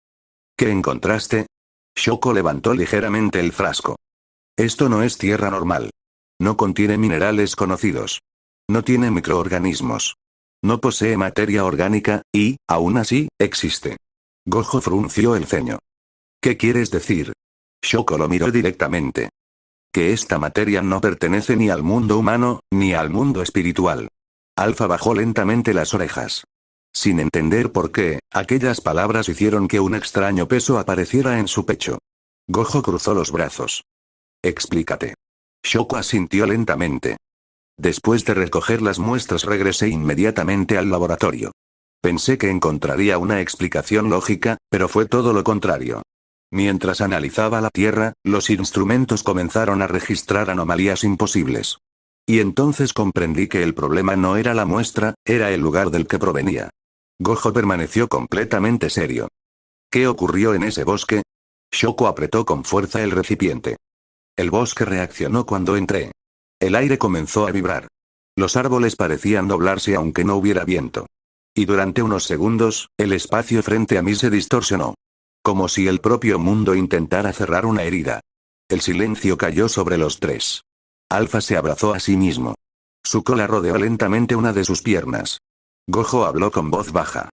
Speaker 1: ¿Qué encontraste? Shoko levantó ligeramente el frasco. Esto no es tierra normal. No contiene minerales conocidos. No tiene microorganismos. No posee materia orgánica, y, aún así, existe. Gojo frunció el ceño. ¿Qué quieres decir? Shoko lo miró directamente. Que esta materia no pertenece ni al mundo humano, ni al mundo espiritual. Alpha bajó lentamente las orejas. Sin entender por qué, aquellas palabras hicieron que un extraño peso apareciera en su pecho. Gojo cruzó los brazos. Explícate. Shoko asintió lentamente. Después de recoger las muestras regresé inmediatamente al laboratorio. Pensé que encontraría una explicación lógica, pero fue todo lo contrario. Mientras analizaba la Tierra, los instrumentos comenzaron a registrar anomalías imposibles. Y entonces comprendí que el problema no era la muestra, era el lugar del que provenía. Gojo permaneció completamente serio. ¿Qué ocurrió en ese bosque? Shoko apretó con fuerza el recipiente. El bosque reaccionó cuando entré. El aire comenzó a vibrar. Los árboles parecían doblarse aunque no hubiera viento. Y durante unos segundos, el espacio frente a mí se distorsionó. Como si el propio mundo intentara cerrar una herida. El silencio cayó sobre los tres. Alpha se abrazó a sí mismo. Su cola rodeó lentamente una de sus piernas. Gojo habló con voz baja.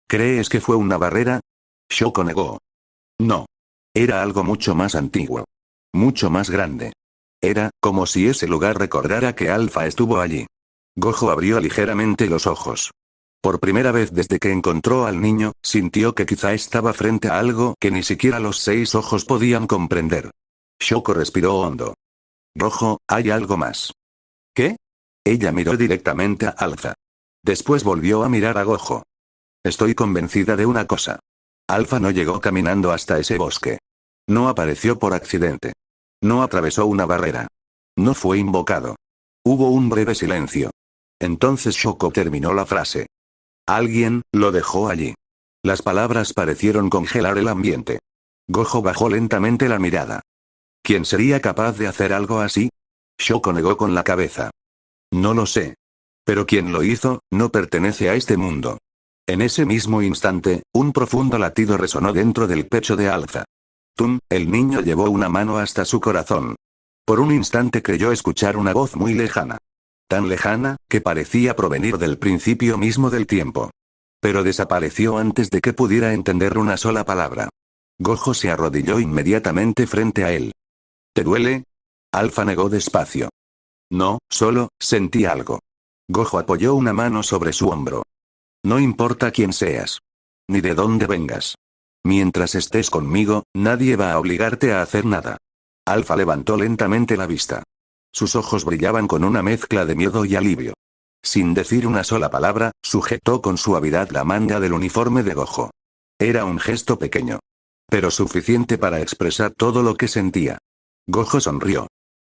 Speaker 1: ¿Crees que fue una barrera? Shoko negó. No. Era algo mucho más antiguo. Mucho más grande. Era, como si ese lugar recordara que Alpha estuvo allí. Gojo abrió ligeramente los ojos. Por primera vez desde que encontró al niño, sintió que quizá estaba frente a algo que ni siquiera los 6 ojos podían comprender. Shoko respiró hondo. Rojo, hay algo más. ¿Qué? Ella miró directamente a Alpha. Después volvió a mirar a Gojo. Estoy convencida de una cosa. Alpha no llegó caminando hasta ese bosque. No apareció por accidente. No atravesó una barrera. No fue invocado. Hubo un breve silencio. Entonces Shoko terminó la frase. Alguien lo dejó allí. Las palabras parecieron congelar el ambiente. Gojo bajó lentamente la mirada. ¿Quién sería capaz de hacer algo así? Shoko negó con la cabeza. No lo sé. Pero quien lo hizo, no pertenece a este mundo. En ese mismo instante, un profundo latido resonó dentro del pecho de Alpha. Tum, el niño llevó una mano hasta su corazón. Por un instante creyó escuchar una voz muy lejana. Tan lejana, que parecía provenir del principio mismo del tiempo. Pero desapareció antes de que pudiera entender una sola palabra. Gojo se arrodilló inmediatamente frente a él. ¿Te duele? Alfa negó despacio. No, solo, sentí algo. Gojo apoyó una mano sobre su hombro. No importa quién seas. Ni de dónde vengas. Mientras estés conmigo, nadie va a obligarte a hacer nada. Alfa levantó lentamente la vista. Sus ojos brillaban con una mezcla de miedo y alivio. Sin decir una sola palabra, sujetó con suavidad la manga del uniforme de Gojo. Era un gesto pequeño. Pero suficiente para expresar todo lo que sentía. Gojo sonrió.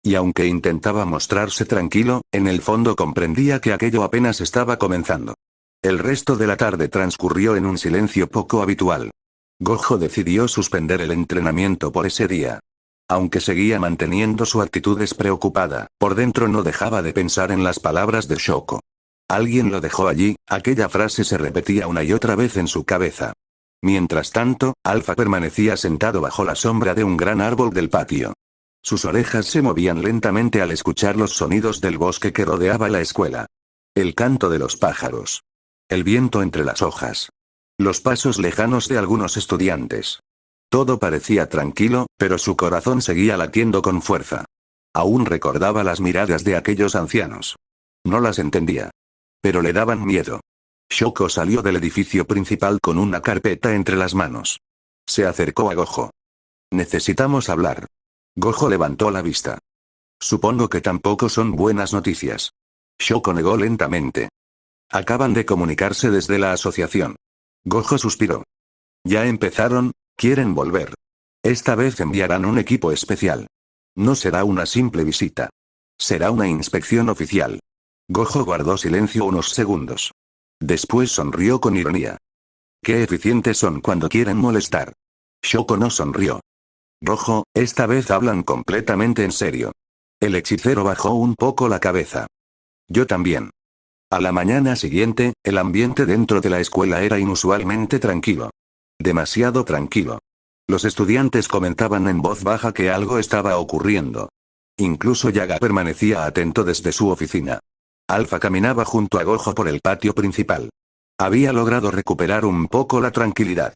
Speaker 1: Y aunque intentaba mostrarse tranquilo, en el fondo comprendía que aquello apenas estaba comenzando. El resto de la tarde transcurrió en un silencio poco habitual. Gojo decidió suspender el entrenamiento por ese día. Aunque seguía manteniendo su actitud despreocupada, por dentro no dejaba de pensar en las palabras de Shoko. Alguien lo dejó allí, aquella frase se repetía una y otra vez en su cabeza. Mientras tanto, Alfa permanecía sentado bajo la sombra de un gran árbol del patio. Sus orejas se movían lentamente al escuchar los sonidos del bosque que rodeaba la escuela. El canto de los pájaros. El viento entre las hojas. Los pasos lejanos de algunos estudiantes. Todo parecía tranquilo, pero su corazón seguía latiendo con fuerza. Aún recordaba las miradas de aquellos ancianos. No las entendía. Pero le daban miedo. Shoko salió del edificio principal con una carpeta entre las manos. Se acercó a Gojo. Necesitamos hablar. Gojo levantó la vista. Supongo que tampoco son buenas noticias. Shoko negó lentamente. Acaban de comunicarse desde la asociación. Gojo suspiró. Ya empezaron, quieren volver. Esta vez enviarán un equipo especial. No será una simple visita. Será una inspección oficial. Gojo guardó silencio unos segundos. Después sonrió con ironía. Qué eficientes son cuando quieren molestar. Shoko no sonrió. Rojo, esta vez hablan completamente en serio. El hechicero bajó un poco la cabeza. Yo también. A la mañana siguiente, el ambiente dentro de la escuela era inusualmente tranquilo. Demasiado tranquilo. Los estudiantes comentaban en voz baja que algo estaba ocurriendo. Incluso Yaga permanecía atento desde su oficina. Alfa caminaba junto a Gojo por el patio principal. Había logrado recuperar un poco la tranquilidad.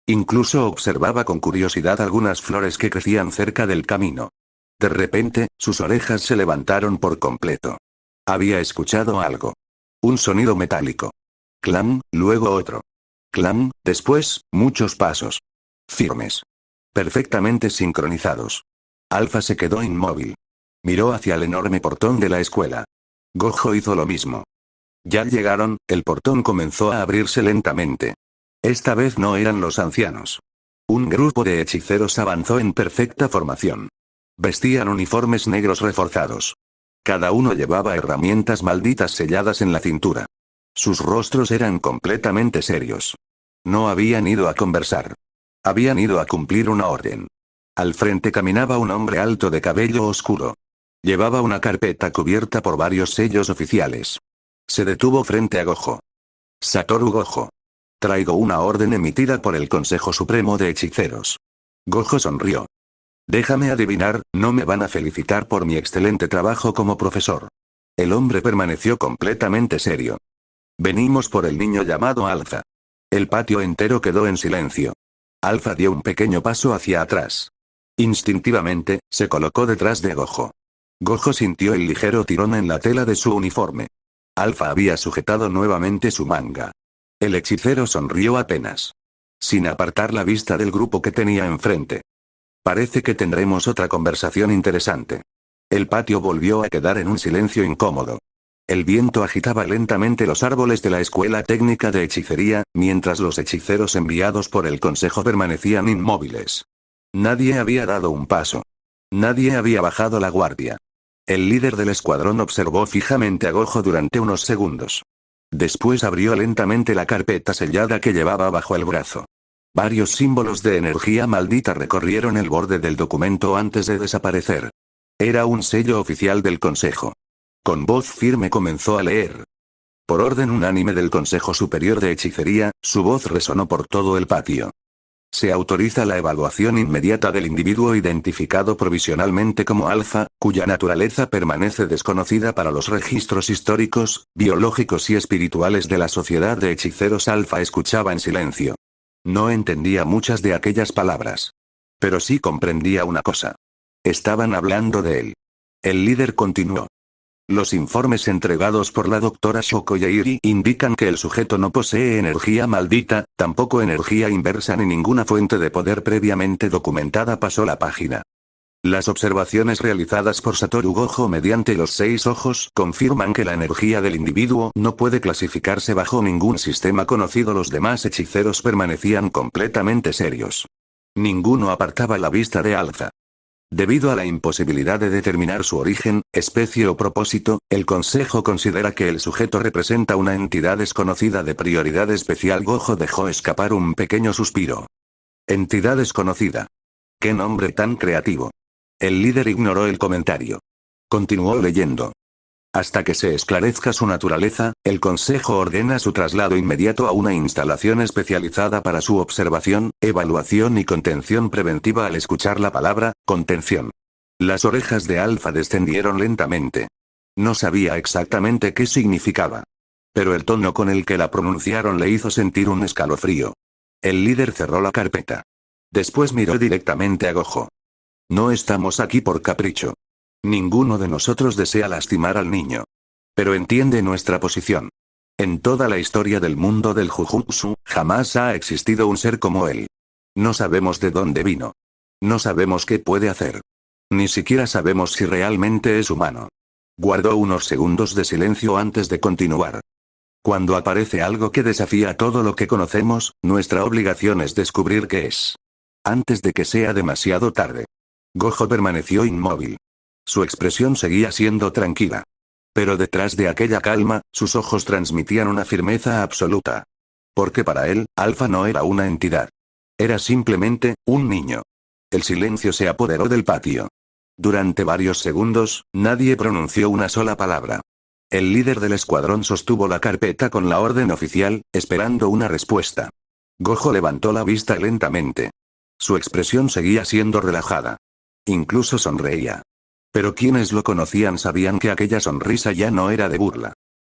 Speaker 1: Incluso observaba con curiosidad algunas flores que crecían cerca del camino. De repente, sus orejas se levantaron por completo. Había escuchado algo. Un sonido metálico. Clam, luego otro. Clam, después, muchos pasos. Firmes. Perfectamente sincronizados. Alfa se quedó inmóvil. Miró hacia el enorme portón de la escuela. Gojo hizo lo mismo. Ya llegaron, el portón comenzó a abrirse lentamente. Esta vez no eran los ancianos. Un grupo de hechiceros avanzó en perfecta formación. Vestían uniformes negros reforzados. Cada uno llevaba herramientas malditas selladas en la cintura. Sus rostros eran completamente serios. No habían ido a conversar. Habían ido a cumplir una orden. Al frente caminaba un hombre alto de cabello oscuro. Llevaba una carpeta cubierta por varios sellos oficiales. Se detuvo frente a Gojo. Satoru Gojo. Traigo una orden emitida por el Consejo Supremo de Hechiceros. Gojo sonrió. Déjame adivinar, no me van a felicitar por mi excelente trabajo como profesor. El hombre permaneció completamente serio. Venimos por el niño llamado Alfa. El patio entero quedó en silencio. Alfa dio un pequeño paso hacia atrás. Instintivamente, se colocó detrás de Gojo. Gojo sintió el ligero tirón en la tela de su uniforme. Alfa había sujetado nuevamente su manga. El hechicero sonrió apenas. Sin apartar la vista del grupo que tenía enfrente. Parece que tendremos otra conversación interesante. El patio volvió a quedar en un silencio incómodo. El viento agitaba lentamente los árboles de la Escuela Técnica de Hechicería, mientras los hechiceros enviados por el Consejo permanecían inmóviles. Nadie había dado un paso. Nadie había bajado la guardia. El líder del escuadrón observó fijamente a Gojo durante unos segundos. Después abrió lentamente la carpeta sellada que llevaba bajo el brazo. Varios símbolos de energía maldita recorrieron el borde del documento antes de desaparecer. Era un sello oficial del Consejo. Con voz firme comenzó a leer. Por orden unánime del Consejo Superior de Hechicería, su voz resonó por todo el patio. Se autoriza la evaluación inmediata del individuo identificado provisionalmente como Alfa, cuya naturaleza permanece desconocida para los registros históricos, biológicos y espirituales de la sociedad de hechiceros. Alfa escuchaba en silencio. No entendía muchas de aquellas palabras. Pero sí comprendía una cosa. Estaban hablando de él. El líder continuó. Los informes entregados por la doctora Shoko Yairi indican que el sujeto no posee energía maldita, tampoco energía inversa ni ninguna fuente de poder previamente documentada. Pasó la página. Las observaciones realizadas por Satoru Gojo mediante los 6 ojos confirman que la energía del individuo no puede clasificarse bajo ningún sistema conocido. Los demás hechiceros permanecían completamente serios. Ninguno apartaba la vista de Alfa. Debido a la imposibilidad de determinar su origen, especie o propósito, el Consejo considera que el sujeto representa una entidad desconocida de prioridad especial. Gojo dejó escapar un pequeño suspiro. Entidad desconocida. ¡Qué nombre tan creativo! El líder ignoró el comentario. Continuó leyendo. Hasta que se esclarezca su naturaleza, el Consejo ordena su traslado inmediato a una instalación especializada para su observación, evaluación y contención preventiva. Al escuchar la palabra, contención. Las orejas de Alfa descendieron lentamente. No sabía exactamente qué significaba. Pero el tono con el que la pronunciaron le hizo sentir un escalofrío. El líder cerró la carpeta. Después miró directamente a Gojo. No estamos aquí por capricho. Ninguno de nosotros desea lastimar al niño. Pero entiende nuestra posición. En toda la historia del mundo del Jujutsu, jamás ha existido un ser como él. No sabemos de dónde vino. No sabemos qué puede hacer. Ni siquiera sabemos si realmente es humano. Guardó unos segundos de silencio antes de continuar. Cuando aparece algo que desafía todo lo que conocemos, nuestra obligación es descubrir qué es. Antes de que sea demasiado tarde. Gojo permaneció inmóvil. Su expresión seguía siendo tranquila. Pero detrás de aquella calma, sus ojos transmitían una firmeza absoluta. Porque para él, Alfa no era una entidad. Era simplemente, un niño. El silencio se apoderó del patio. Durante varios segundos, nadie pronunció una sola palabra. El líder del escuadrón sostuvo la carpeta con la orden oficial, esperando una respuesta. Gojo levantó la vista lentamente. Su expresión seguía siendo relajada. Incluso sonreía. Pero quienes lo conocían sabían que aquella sonrisa ya no era de burla.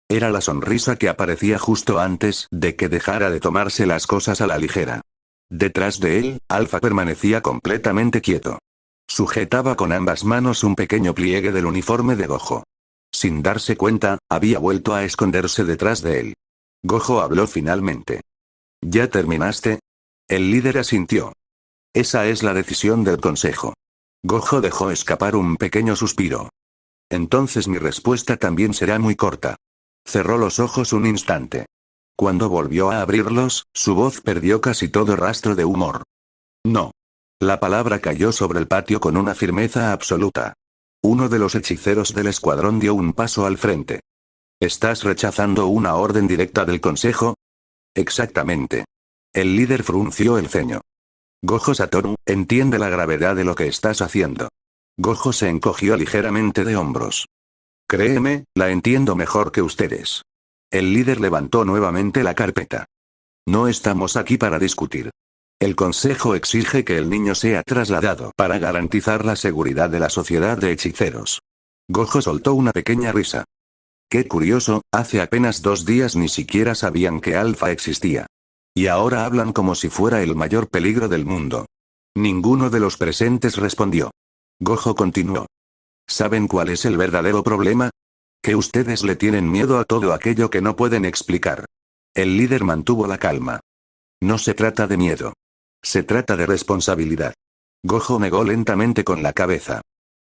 Speaker 1: Era la sonrisa que aparecía justo antes de que dejara de tomarse las cosas a la ligera. Detrás de él, Alfa permanecía completamente quieto. Sujetaba con ambas manos un pequeño pliegue del uniforme de Gojo. Sin darse cuenta, había vuelto a esconderse detrás de él. Gojo habló finalmente. ¿Ya terminaste? El líder asintió. Esa es la decisión del consejo. Gojo dejó escapar un pequeño suspiro. Entonces mi respuesta también será muy corta. Cerró los ojos un instante. Cuando volvió a abrirlos, su voz perdió casi todo rastro de humor. No. La palabra cayó sobre el patio con una firmeza absoluta. Uno de los hechiceros del escuadrón dio un paso al frente. ¿Estás rechazando una orden directa del consejo? Exactamente. El líder frunció el ceño. Gojo Satoru, entiende la gravedad de lo que estás haciendo. Gojo se encogió ligeramente de hombros. Créeme, la entiendo mejor que ustedes. El líder levantó nuevamente la carpeta. No estamos aquí para discutir. El consejo exige que el niño sea trasladado para garantizar la seguridad de la sociedad de hechiceros. Gojo soltó una pequeña risa. Qué curioso, hace apenas 2 días ni siquiera sabían que Alfa existía. Y ahora hablan como si fuera el mayor peligro del mundo. Ninguno de los presentes respondió. Gojo continuó. ¿Saben cuál es el verdadero problema? Que ustedes le tienen miedo a todo aquello que no pueden explicar. El líder mantuvo la calma. No se trata de miedo. Se trata de responsabilidad. Gojo negó lentamente con la cabeza.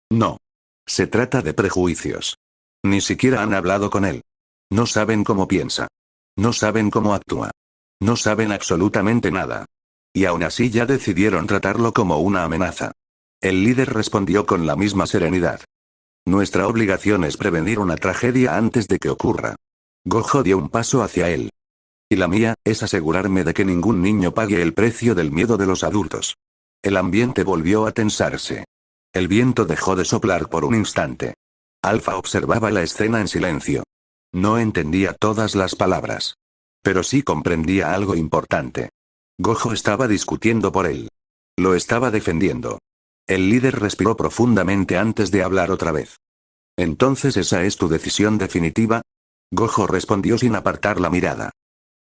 Speaker 1: No. Se trata de prejuicios. Ni siquiera han hablado con él. No saben cómo piensa. No saben cómo actúa. No saben absolutamente nada. Y aún así ya decidieron tratarlo como una amenaza. El líder respondió con la misma serenidad. Nuestra obligación es prevenir una tragedia antes de que ocurra. Gojo dio un paso hacia él. Y la mía, es asegurarme de que ningún niño pague el precio del miedo de los adultos. El ambiente volvió a tensarse. El viento dejó de soplar por un instante. Alfa observaba la escena en silencio. No entendía todas las palabras. Pero sí comprendía algo importante. Gojo estaba discutiendo por él. Lo estaba defendiendo. El líder respiró profundamente antes de hablar otra vez. ¿Entonces esa es tu decisión definitiva? Gojo respondió sin apartar la mirada.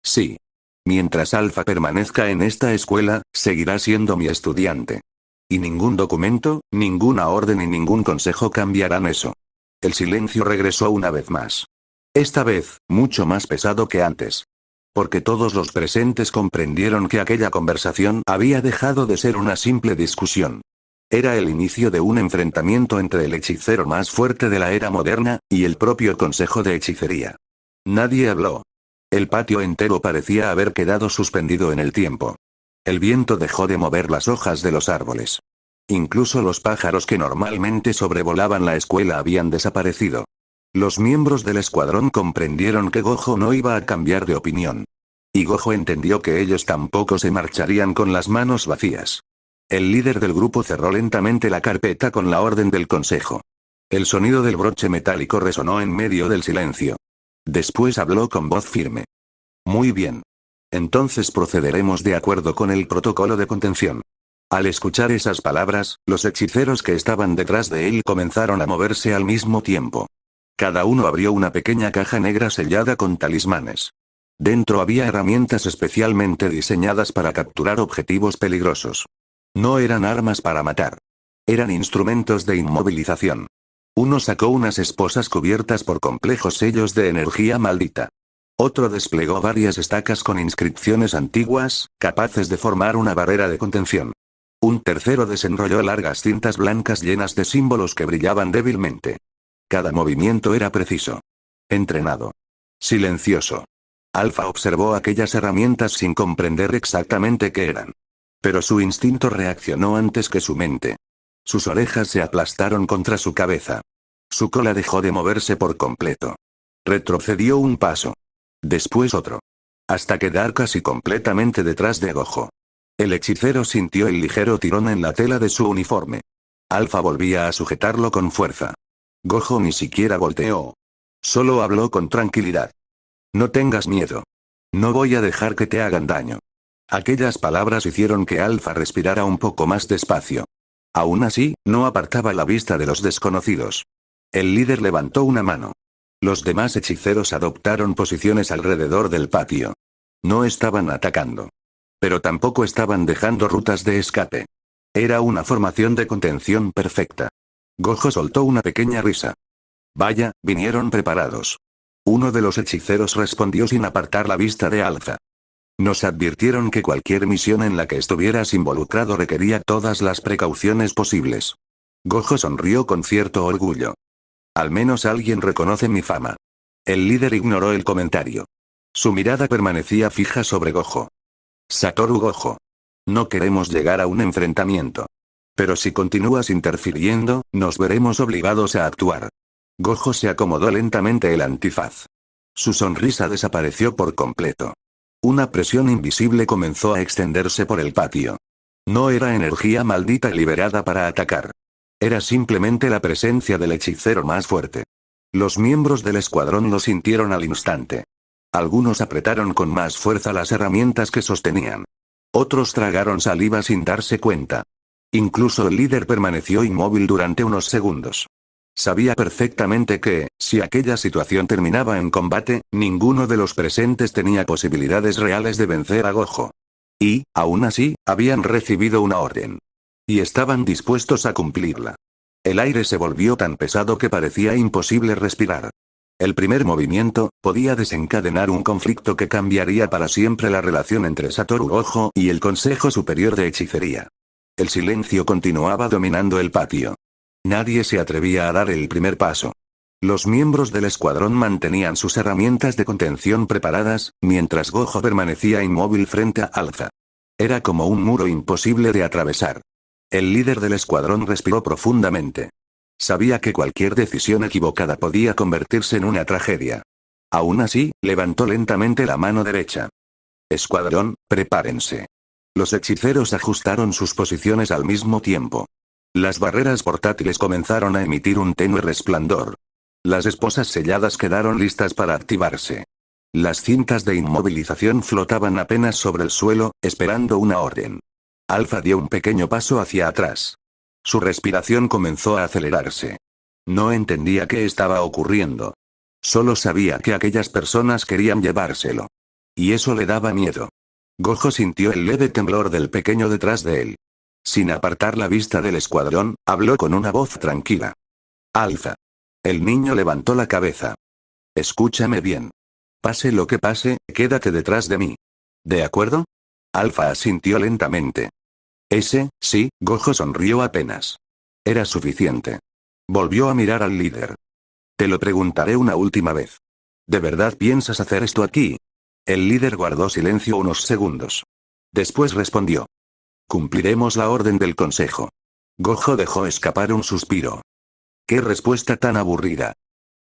Speaker 1: Sí. Mientras Alpha permanezca en esta escuela, seguirá siendo mi estudiante. Y ningún documento, ninguna orden y ningún consejo cambiarán eso. El silencio regresó una vez más. Esta vez, mucho más pesado que antes. Porque todos los presentes comprendieron que aquella conversación había dejado de ser una simple discusión. Era el inicio de un enfrentamiento entre el hechicero más fuerte de la era moderna, y el propio Consejo de Hechicería. Nadie habló. El patio entero parecía haber quedado suspendido en el tiempo. El viento dejó de mover las hojas de los árboles. Incluso los pájaros que normalmente sobrevolaban la escuela habían desaparecido. Los miembros del escuadrón comprendieron que Gojo no iba a cambiar de opinión. Y Gojo entendió que ellos tampoco se marcharían con las manos vacías. El líder del grupo cerró lentamente la carpeta con la orden del consejo. El sonido del broche metálico resonó en medio del silencio. Después habló con voz firme. Muy bien. Entonces procederemos de acuerdo con el protocolo de contención. Al escuchar esas palabras, los hechiceros que estaban detrás de él comenzaron a moverse al mismo tiempo. Cada uno abrió una pequeña caja negra sellada con talismanes. Dentro había herramientas especialmente diseñadas para capturar objetivos peligrosos. No eran armas para matar. Eran instrumentos de inmovilización. Uno sacó unas esposas cubiertas por complejos sellos de energía maldita. Otro desplegó varias estacas con inscripciones antiguas, capaces de formar una barrera de contención. Un tercero desenrolló largas cintas blancas llenas de símbolos que brillaban débilmente. Cada movimiento era preciso. Entrenado. Silencioso. Alpha observó aquellas herramientas sin comprender exactamente qué eran. Pero su instinto reaccionó antes que su mente. Sus orejas se aplastaron contra su cabeza. Su cola dejó de moverse por completo. Retrocedió un paso. Después otro. Hasta quedar casi completamente detrás de Gojo. El hechicero sintió el ligero tirón en la tela de su uniforme. Alpha volvía a sujetarlo con fuerza. Gojo ni siquiera volteó. Solo habló con tranquilidad. No tengas miedo. No voy a dejar que te hagan daño. Aquellas palabras hicieron que Alpha respirara un poco más despacio. Aún así, no apartaba la vista de los desconocidos. El líder levantó una mano. Los demás hechiceros adoptaron posiciones alrededor del patio. No estaban atacando. Pero tampoco estaban dejando rutas de escape. Era una formación de contención perfecta. Gojo soltó una pequeña risa. Vaya, vinieron preparados. Uno de los hechiceros respondió sin apartar la vista de Alpha. Nos advirtieron que cualquier misión en la que estuvieras involucrado requería todas las precauciones posibles. Gojo sonrió con cierto orgullo. Al menos alguien reconoce mi fama. El líder ignoró el comentario. Su mirada permanecía fija sobre Gojo. Satoru Gojo. No queremos llegar a un enfrentamiento. Pero si continúas interfiriendo, nos veremos obligados a actuar. Gojo se acomodó lentamente el antifaz. Su sonrisa desapareció por completo. Una presión invisible comenzó a extenderse por el patio. No era energía maldita liberada para atacar. Era simplemente la presencia del hechicero más fuerte. Los miembros del escuadrón lo sintieron al instante. Algunos apretaron con más fuerza las herramientas que sostenían. Otros tragaron saliva sin darse cuenta. Incluso el líder permaneció inmóvil durante unos segundos. Sabía perfectamente que, si aquella situación terminaba en combate, ninguno de los presentes tenía posibilidades reales de vencer a Gojo. Y, aún así, habían recibido una orden. Y estaban dispuestos a cumplirla. El aire se volvió tan pesado que parecía imposible respirar. El primer movimiento podía desencadenar un conflicto que cambiaría para siempre la relación entre Satoru Gojo y el Consejo Superior de Hechicería. El silencio continuaba dominando el patio. Nadie se atrevía a dar el primer paso. Los miembros del escuadrón mantenían sus herramientas de contención preparadas, mientras Gojo permanecía inmóvil frente a Alpha. Era como un muro imposible de atravesar. El líder del escuadrón respiró profundamente. Sabía que cualquier decisión equivocada podía convertirse en una tragedia. Aún así, levantó lentamente la mano derecha. Escuadrón, prepárense. Los hechiceros ajustaron sus posiciones al mismo tiempo. Las barreras portátiles comenzaron a emitir un tenue resplandor. Las esposas selladas quedaron listas para activarse. Las cintas de inmovilización flotaban apenas sobre el suelo, esperando una orden. Alpha dio un pequeño paso hacia atrás. Su respiración comenzó a acelerarse. No entendía qué estaba ocurriendo. Solo sabía que aquellas personas querían llevárselo. Y eso le daba miedo. Gojo sintió el leve temblor del pequeño detrás de él. Sin apartar la vista del escuadrón, habló con una voz tranquila. Alpha. El niño levantó la cabeza. Escúchame bien. Pase lo que pase, quédate detrás de mí. ¿De acuerdo? Alpha asintió lentamente. Sí, Gojo sonrió apenas. Era suficiente. Volvió a mirar al líder. Te lo preguntaré una última vez. ¿De verdad piensas hacer esto aquí? El líder guardó silencio unos segundos. Después respondió. Cumpliremos la orden del consejo. Gojo dejó escapar un suspiro. ¡Qué respuesta tan aburrida!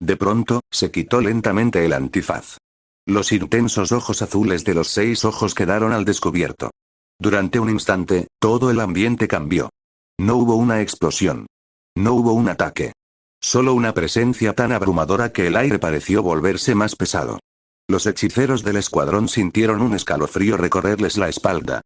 Speaker 1: De pronto, se quitó lentamente el antifaz. Los intensos ojos azules de los 6 ojos quedaron al descubierto. Durante un instante, todo el ambiente cambió. No hubo una explosión. No hubo un ataque. Solo una presencia tan abrumadora que el aire pareció volverse más pesado. Los hechiceros del escuadrón sintieron un escalofrío recorrerles la espalda.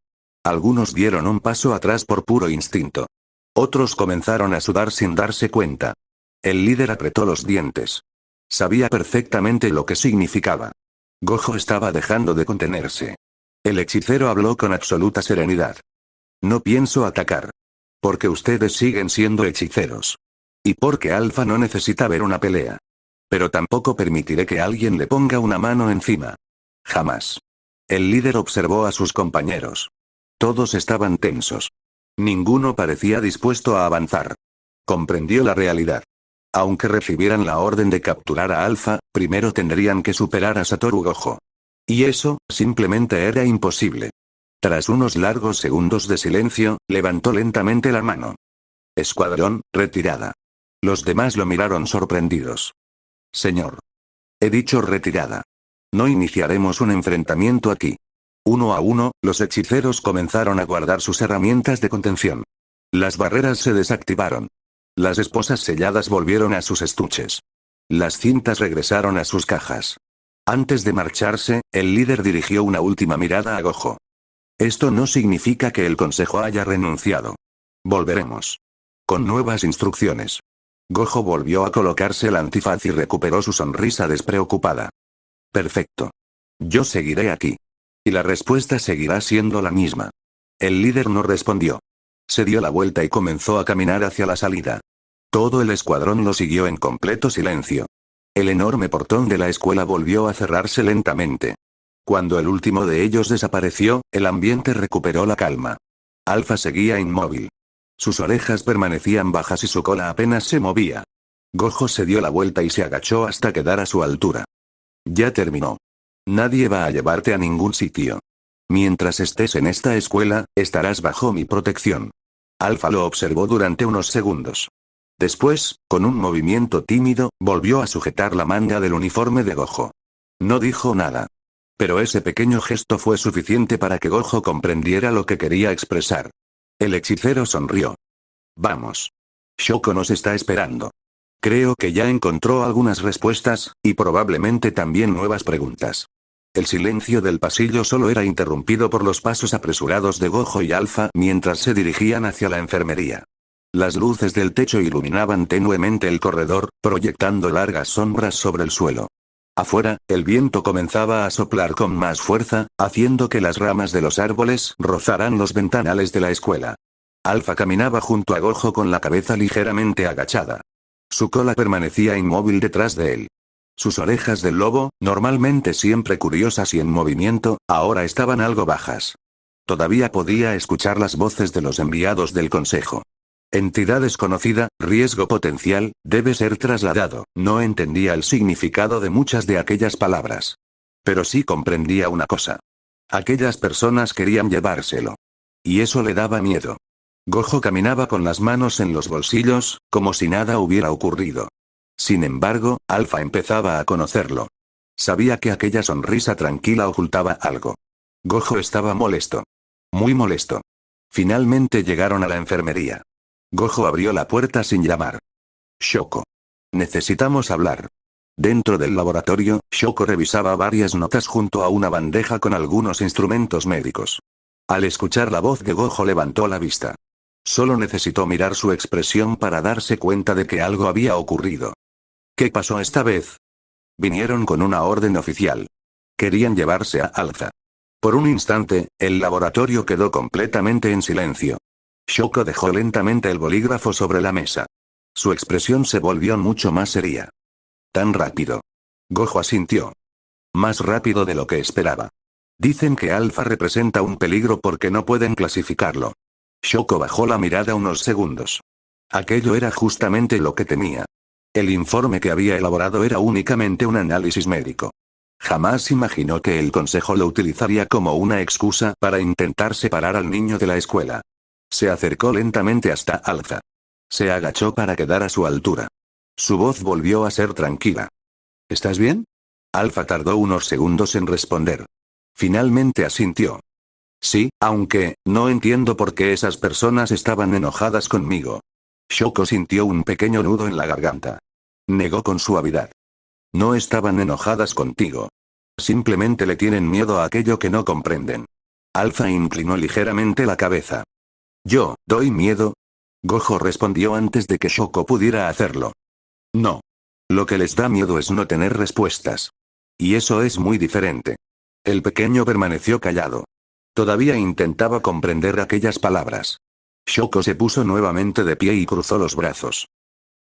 Speaker 1: Algunos dieron un paso atrás por puro instinto. Otros comenzaron a sudar sin darse cuenta. El líder apretó los dientes. Sabía perfectamente lo que significaba. Gojo estaba dejando de contenerse. El hechicero habló con absoluta serenidad. No pienso atacar. Porque ustedes siguen siendo hechiceros. Y porque Alpha no necesita ver una pelea. Pero tampoco permitiré que alguien le ponga una mano encima. Jamás. El líder observó a sus compañeros. Todos estaban tensos. Ninguno parecía dispuesto a avanzar. Comprendió la realidad. Aunque recibieran la orden de capturar a Alpha, primero tendrían que superar a Satoru Gojo. Y eso, simplemente era imposible. Tras unos largos segundos de silencio, levantó lentamente la mano. Escuadrón, retirada. Los demás lo miraron sorprendidos. Señor. He dicho retirada. No iniciaremos un enfrentamiento aquí. Uno a uno, los hechiceros comenzaron a guardar sus herramientas de contención. Las barreras se desactivaron. Las esposas selladas volvieron a sus estuches. Las cintas regresaron a sus cajas. Antes de marcharse, el líder dirigió una última mirada a Gojo. Esto no significa que el consejo haya renunciado. Volveremos. Con nuevas instrucciones. Gojo volvió a colocarse el antifaz y recuperó su sonrisa despreocupada. Perfecto. Yo seguiré aquí. Y la respuesta seguirá siendo la misma. El líder no respondió. Se dio la vuelta y comenzó a caminar hacia la salida. Todo el escuadrón lo siguió en completo silencio. El enorme portón de la escuela volvió a cerrarse lentamente. Cuando el último de ellos desapareció, el ambiente recuperó la calma. Alpha seguía inmóvil. Sus orejas permanecían bajas y su cola apenas se movía. Gojo se dio la vuelta y se agachó hasta quedar a su altura. Ya terminó. Nadie va a llevarte a ningún sitio. Mientras estés en esta escuela, estarás bajo mi protección. Alpha lo observó durante unos segundos. Después, con un movimiento tímido, volvió a sujetar la manga del uniforme de Gojo. No dijo nada. Pero ese pequeño gesto fue suficiente para que Gojo comprendiera lo que quería expresar. El hechicero sonrió. Vamos. Shoko nos está esperando. Creo que ya encontró algunas respuestas, y probablemente también nuevas preguntas. El silencio del pasillo solo era interrumpido por los pasos apresurados de Gojo y Alpha mientras se dirigían hacia la enfermería. Las luces del techo iluminaban tenuemente el corredor, proyectando largas sombras sobre el suelo. Afuera, el viento comenzaba a soplar con más fuerza, haciendo que las ramas de los árboles rozaran los ventanales de la escuela. Alpha caminaba junto a Gojo con la cabeza ligeramente agachada. Su cola permanecía inmóvil detrás de él. Sus orejas del lobo, normalmente siempre curiosas y en movimiento, ahora estaban algo bajas. Todavía podía escuchar las voces de los enviados del consejo. Entidad desconocida, riesgo potencial, debe ser trasladado. No entendía el significado de muchas de aquellas palabras. Pero sí comprendía una cosa. Aquellas personas querían llevárselo. Y eso le daba miedo. Gojo caminaba con las manos en los bolsillos, como si nada hubiera ocurrido. Sin embargo, Alpha empezaba a conocerlo. Sabía que aquella sonrisa tranquila ocultaba algo. Gojo estaba molesto. Muy molesto. Finalmente llegaron a la enfermería. Gojo abrió la puerta sin llamar. Shoko. Necesitamos hablar. Dentro del laboratorio, Shoko revisaba varias notas junto a una bandeja con algunos instrumentos médicos. Al escuchar la voz de Gojo levantó la vista. Solo necesitó mirar su expresión para darse cuenta de que algo había ocurrido. ¿Qué pasó esta vez? Vinieron con una orden oficial. Querían llevarse a Alza. Por un instante, el laboratorio quedó completamente en silencio. Shoko dejó lentamente el bolígrafo sobre la mesa. Su expresión se volvió mucho más seria. Tan rápido. Gojo asintió. Más rápido de lo que esperaba. Dicen que Alfa representa un peligro porque no pueden clasificarlo. Shoko bajó la mirada unos segundos. Aquello era justamente lo que temía. El informe que había elaborado era únicamente un análisis médico. Jamás imaginó que el consejo lo utilizaría como una excusa para intentar separar al niño de la escuela. Se acercó lentamente hasta Alfa. Se agachó para quedar a su altura. Su voz volvió a ser tranquila.
Speaker 2: ¿Estás bien?
Speaker 1: Alfa tardó unos segundos en responder. Finalmente asintió. Sí, aunque, no entiendo por qué esas personas estaban enojadas conmigo. Shoko sintió un pequeño nudo en la garganta. Negó con suavidad. No estaban enojadas contigo. Simplemente le tienen miedo a aquello que no comprenden. Alfa inclinó ligeramente la cabeza. ¿Yo, doy miedo? Gojo respondió antes de que Shoko pudiera hacerlo. No. Lo que les da miedo es no tener respuestas. Y eso es muy diferente. El pequeño permaneció callado. Todavía intentaba comprender aquellas palabras. Shoko se puso nuevamente de pie y cruzó los brazos.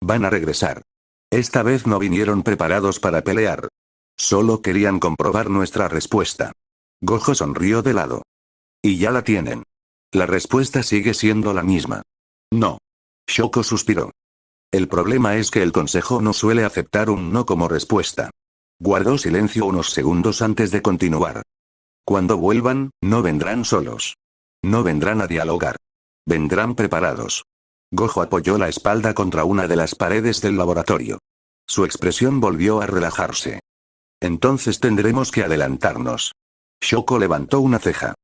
Speaker 1: Van a regresar. Esta vez no vinieron preparados para pelear. Solo querían comprobar nuestra respuesta. Gojo sonrió de lado. Y ya la tienen. La respuesta sigue siendo la misma. No. Shoko suspiró. El problema es que el consejo no suele aceptar un no como respuesta. Guardó silencio unos segundos antes de continuar. Cuando vuelvan, no vendrán solos. No vendrán a dialogar. Vendrán preparados. Gojo apoyó la espalda contra una de las paredes del laboratorio. Su expresión volvió a relajarse. Entonces tendremos que adelantarnos. Shoko levantó una ceja.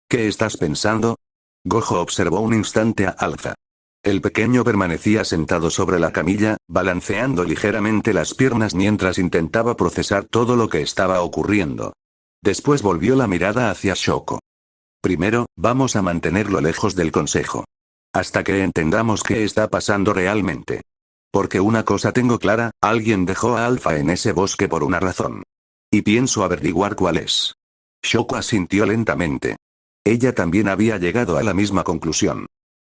Speaker 1: ¿Qué estás pensando? Gojo observó un instante a Alfa. El pequeño permanecía sentado sobre la camilla, balanceando ligeramente las piernas mientras intentaba procesar todo lo que estaba ocurriendo. Después volvió la mirada hacia Shoko. Primero, vamos a mantenerlo lejos del consejo. Hasta que entendamos qué está pasando realmente. Porque una cosa tengo clara, alguien dejó a Alfa en ese bosque por una razón. Y pienso averiguar cuál es. Shoko asintió lentamente. Ella también había llegado a la misma conclusión.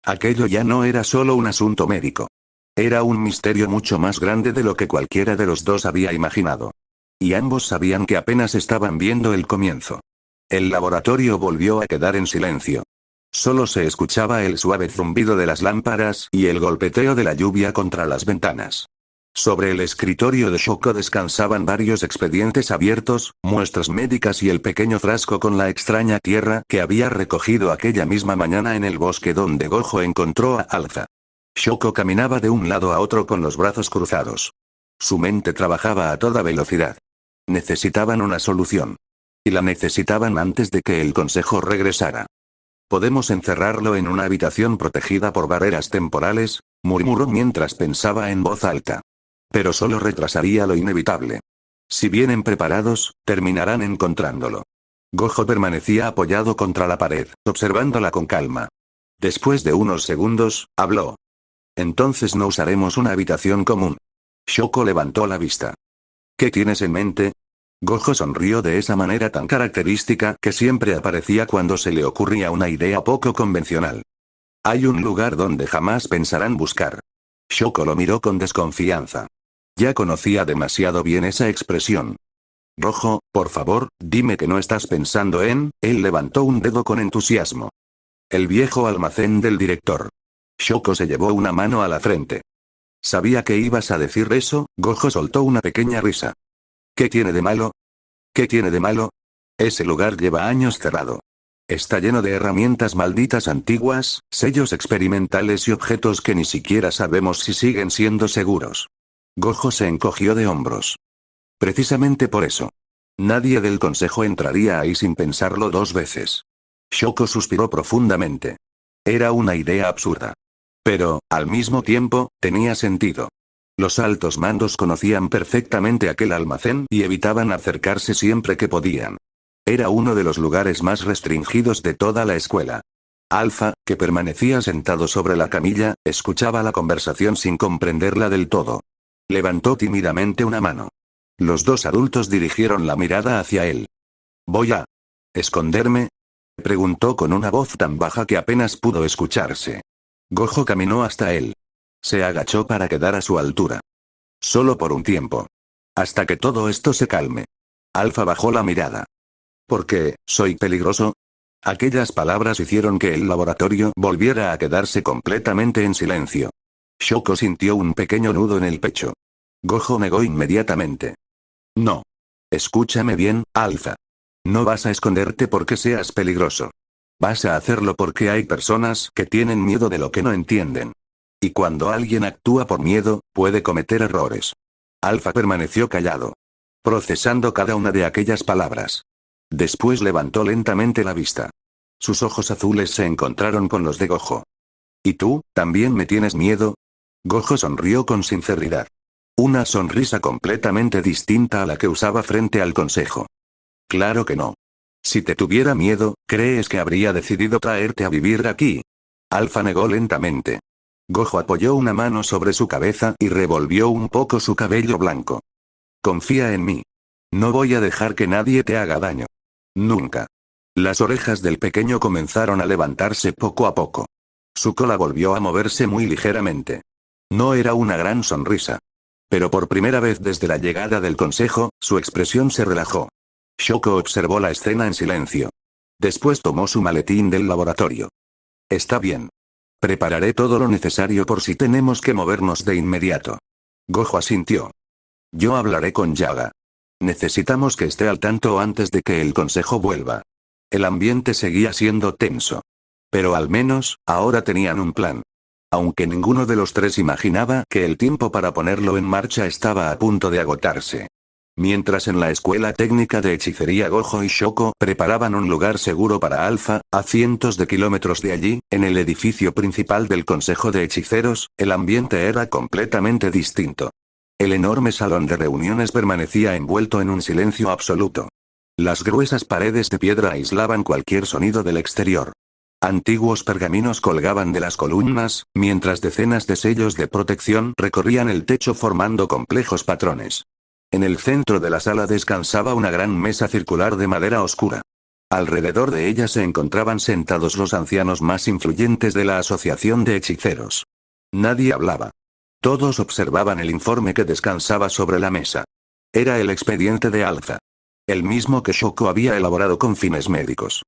Speaker 1: Aquello ya no era solo un asunto médico. Era un misterio mucho más grande de lo que cualquiera de los dos había imaginado. Y ambos sabían que apenas estaban viendo el comienzo. El laboratorio volvió a quedar en silencio. Solo se escuchaba el suave zumbido de las lámparas y el golpeteo de la lluvia contra las ventanas. Sobre el escritorio de Shoko descansaban varios expedientes abiertos, muestras médicas y el pequeño frasco con la extraña tierra que había recogido aquella misma mañana en el bosque donde Gojo encontró a Alfa. Shoko caminaba de un lado a otro con los brazos cruzados. Su mente trabajaba a toda velocidad. Necesitaban una solución. Y la necesitaban antes de que el consejo regresara. Podemos encerrarlo en una habitación protegida por barreras temporales, murmuró mientras pensaba en voz alta. Pero solo retrasaría lo inevitable. Si vienen preparados, terminarán encontrándolo. Gojo permanecía apoyado contra la pared, observándola con calma. Después de unos segundos, habló. Entonces no usaremos una habitación común. Shoko levantó la vista. ¿Qué tienes en mente? Gojo sonrió de esa manera tan característica que siempre aparecía cuando se le ocurría una idea poco convencional. Hay un lugar donde jamás pensarán buscar. Shoko lo miró con desconfianza. Ya conocía demasiado bien esa expresión. Rojo, por favor, dime que no estás pensando en... Él levantó un dedo con entusiasmo. El viejo almacén del director. Shoko se llevó una mano a la frente. Sabía que ibas a decir eso. Gojo soltó una pequeña risa. ¿Qué tiene de malo? ¿Qué tiene de malo? Ese lugar lleva años cerrado. Está lleno de herramientas malditas antiguas, sellos experimentales y objetos que ni siquiera sabemos si siguen siendo seguros. Gojo se encogió de hombros. Precisamente por eso. Nadie del consejo entraría ahí sin pensarlo dos veces. Shoko suspiró profundamente. Era una idea absurda. Pero, al mismo tiempo, tenía sentido. Los altos mandos conocían perfectamente aquel almacén y evitaban acercarse siempre que podían. Era uno de los lugares más restringidos de toda la escuela. Alpha, que permanecía sentado sobre la camilla, escuchaba la conversación sin comprenderla del todo. Levantó tímidamente una mano. Los dos adultos dirigieron la mirada hacia él. ¿Voy a esconderme?, preguntó con una voz tan baja que apenas pudo escucharse. Gojo caminó hasta él. Se agachó para quedar a su altura. Solo por un tiempo. Hasta que todo esto se calme. Alpha bajó la mirada. ¿Por qué, soy peligroso? Aquellas palabras hicieron que el laboratorio volviera a quedarse completamente en silencio. Shoko sintió un pequeño nudo en el pecho. Gojo negó inmediatamente. No. Escúchame bien, Alpha. No vas a esconderte porque seas peligroso. Vas a hacerlo porque hay personas que tienen miedo de lo que no entienden. Y cuando alguien actúa por miedo, puede cometer errores. Alpha permaneció callado, procesando cada una de aquellas palabras. Después levantó lentamente la vista. Sus ojos azules se encontraron con los de Gojo. ¿Y tú, también me tienes miedo? Gojo sonrió con sinceridad. Una sonrisa completamente distinta a la que usaba frente al consejo. Claro que no. Si te tuviera miedo, ¿crees que habría decidido traerte a vivir aquí? Alpha negó lentamente. Gojo apoyó una mano sobre su cabeza y revolvió un poco su cabello blanco. Confía en mí. No voy a dejar que nadie te haga daño. Nunca. Las orejas del pequeño comenzaron a levantarse poco a poco. Su cola volvió a moverse muy ligeramente. No era una gran sonrisa. Pero por primera vez desde la llegada del consejo, su expresión se relajó. Shoko observó la escena en silencio. Después tomó su maletín del laboratorio. Está bien. Prepararé todo lo necesario por si tenemos que movernos de inmediato. Gojo asintió. Yo hablaré con Yaga. Necesitamos que esté al tanto antes de que el consejo vuelva. El ambiente seguía siendo tenso. Pero al menos, ahora tenían un plan. Aunque ninguno de los tres imaginaba que el tiempo para ponerlo en marcha estaba a punto de agotarse. Mientras en la escuela técnica de hechicería Gojo y Shoko preparaban un lugar seguro para Alpha, a cientos de kilómetros de allí, en el edificio principal del Consejo de Hechiceros, el ambiente era completamente distinto. El enorme salón de reuniones permanecía envuelto en un silencio absoluto. Las gruesas paredes de piedra aislaban cualquier sonido del exterior. Antiguos pergaminos colgaban de las columnas, mientras decenas de sellos de protección recorrían el techo formando complejos patrones. En el centro de la sala descansaba una gran mesa circular de madera oscura. Alrededor de ella se encontraban sentados los ancianos más influyentes de la Asociación de Hechiceros. Nadie hablaba. Todos observaban el informe que descansaba sobre la mesa. Era el expediente de Alpha. El mismo que Shoko había elaborado con fines médicos.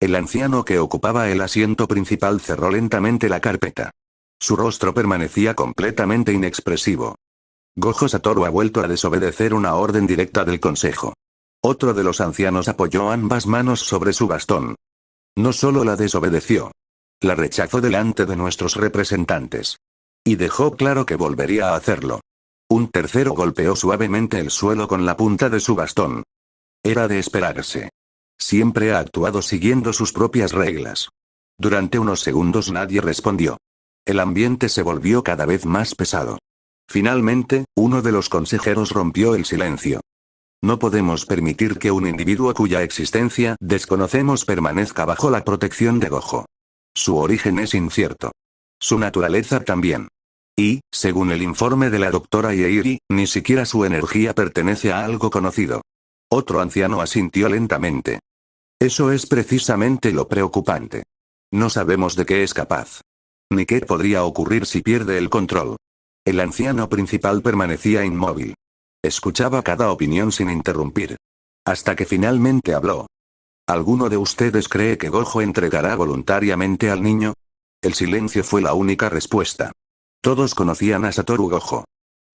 Speaker 1: El anciano que ocupaba el asiento principal cerró lentamente la carpeta. Su rostro permanecía completamente inexpresivo. Gojo Satoru ha vuelto a desobedecer una orden directa del consejo. Otro de los ancianos apoyó ambas manos sobre su bastón. No solo la desobedeció. La rechazó delante de nuestros representantes. Y dejó claro que volvería a hacerlo. Un tercero golpeó suavemente el suelo con la punta de su bastón. Era de esperarse. Siempre ha actuado siguiendo sus propias reglas. Durante unos segundos nadie respondió. El ambiente se volvió cada vez más pesado. Finalmente, uno de los consejeros rompió el silencio. No podemos permitir que un individuo cuya existencia desconocemos permanezca bajo la protección de Gojo. Su origen es incierto. Su naturaleza también. Y, según el informe de la doctora Yeiri, ni siquiera su energía pertenece a algo conocido. Otro anciano asintió lentamente. Eso es precisamente lo preocupante. No sabemos de qué es capaz. Ni qué podría ocurrir si pierde el control. El anciano principal permanecía inmóvil. Escuchaba cada opinión sin interrumpir. Hasta que finalmente habló. ¿Alguno de ustedes cree que Gojo entregará voluntariamente al niño? El silencio fue la única respuesta. Todos conocían a Satoru Gojo.